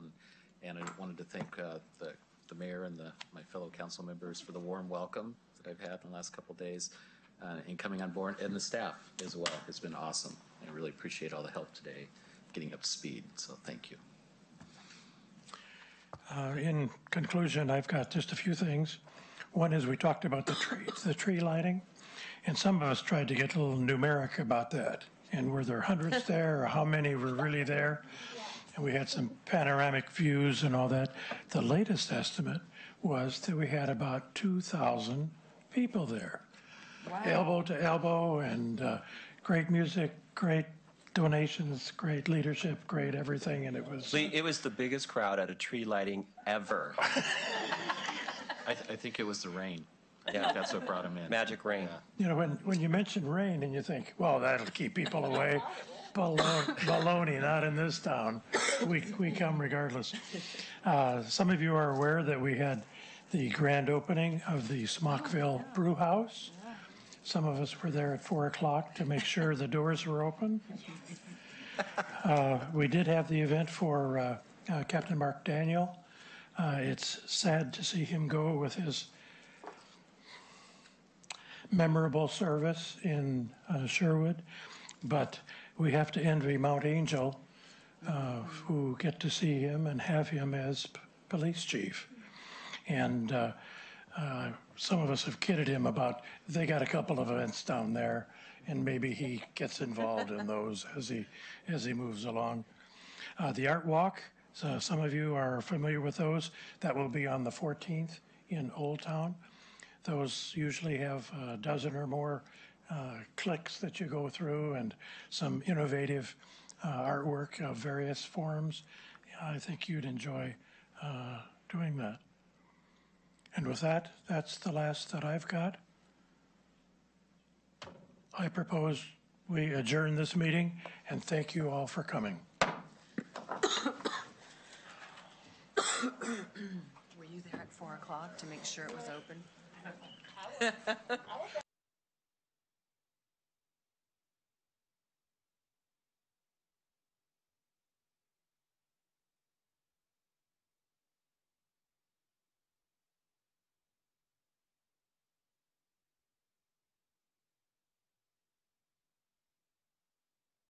and I wanted to thank the mayor and my fellow council members for the warm welcome that I've had in the last couple of days and coming on board, and the staff as well. It's been awesome. I really appreciate all the help today getting up to speed, so thank you. In conclusion, I've got just a few things. One is we talked about the tree lighting, and some of us tried to get a little numeric about that. And were there hundreds there, or how many were really there? And we had some panoramic views and all that. The latest estimate was that we had about 2,000 people there. Wow. Elbow to elbow, and great music, great donations, great leadership, great everything, and it was... It was the biggest crowd at a tree lighting ever. I think it was the rain. Yeah, that's what brought him in. Magic rain. You know, when you mention rain and you think, well, that'll keep people away, baloney, not in this town. We come regardless. Some of you are aware that we had the grand opening of the Smockville Brew House. Some of us were there at 4 o'clock to make sure the doors were open. We did have the event for Captain Mark Daniel. It's sad to see him go with his memorable service in Sherwood, but we have to envy Mount Angel, who get to see him and have him as police chief. And some of us have kidded him about they got a couple of events down there, and maybe he gets involved in those as he moves along. The Art Walk, so some of you are familiar with those. That will be on the 14th in Old Town. Those usually have a dozen or more cliques that you go through, and some innovative artwork of various forms. I think you'd enjoy doing that. And with that, that's the last that I've got. I propose we adjourn this meeting, and thank you all for coming. Were you there at 4 o'clock to make sure it was open?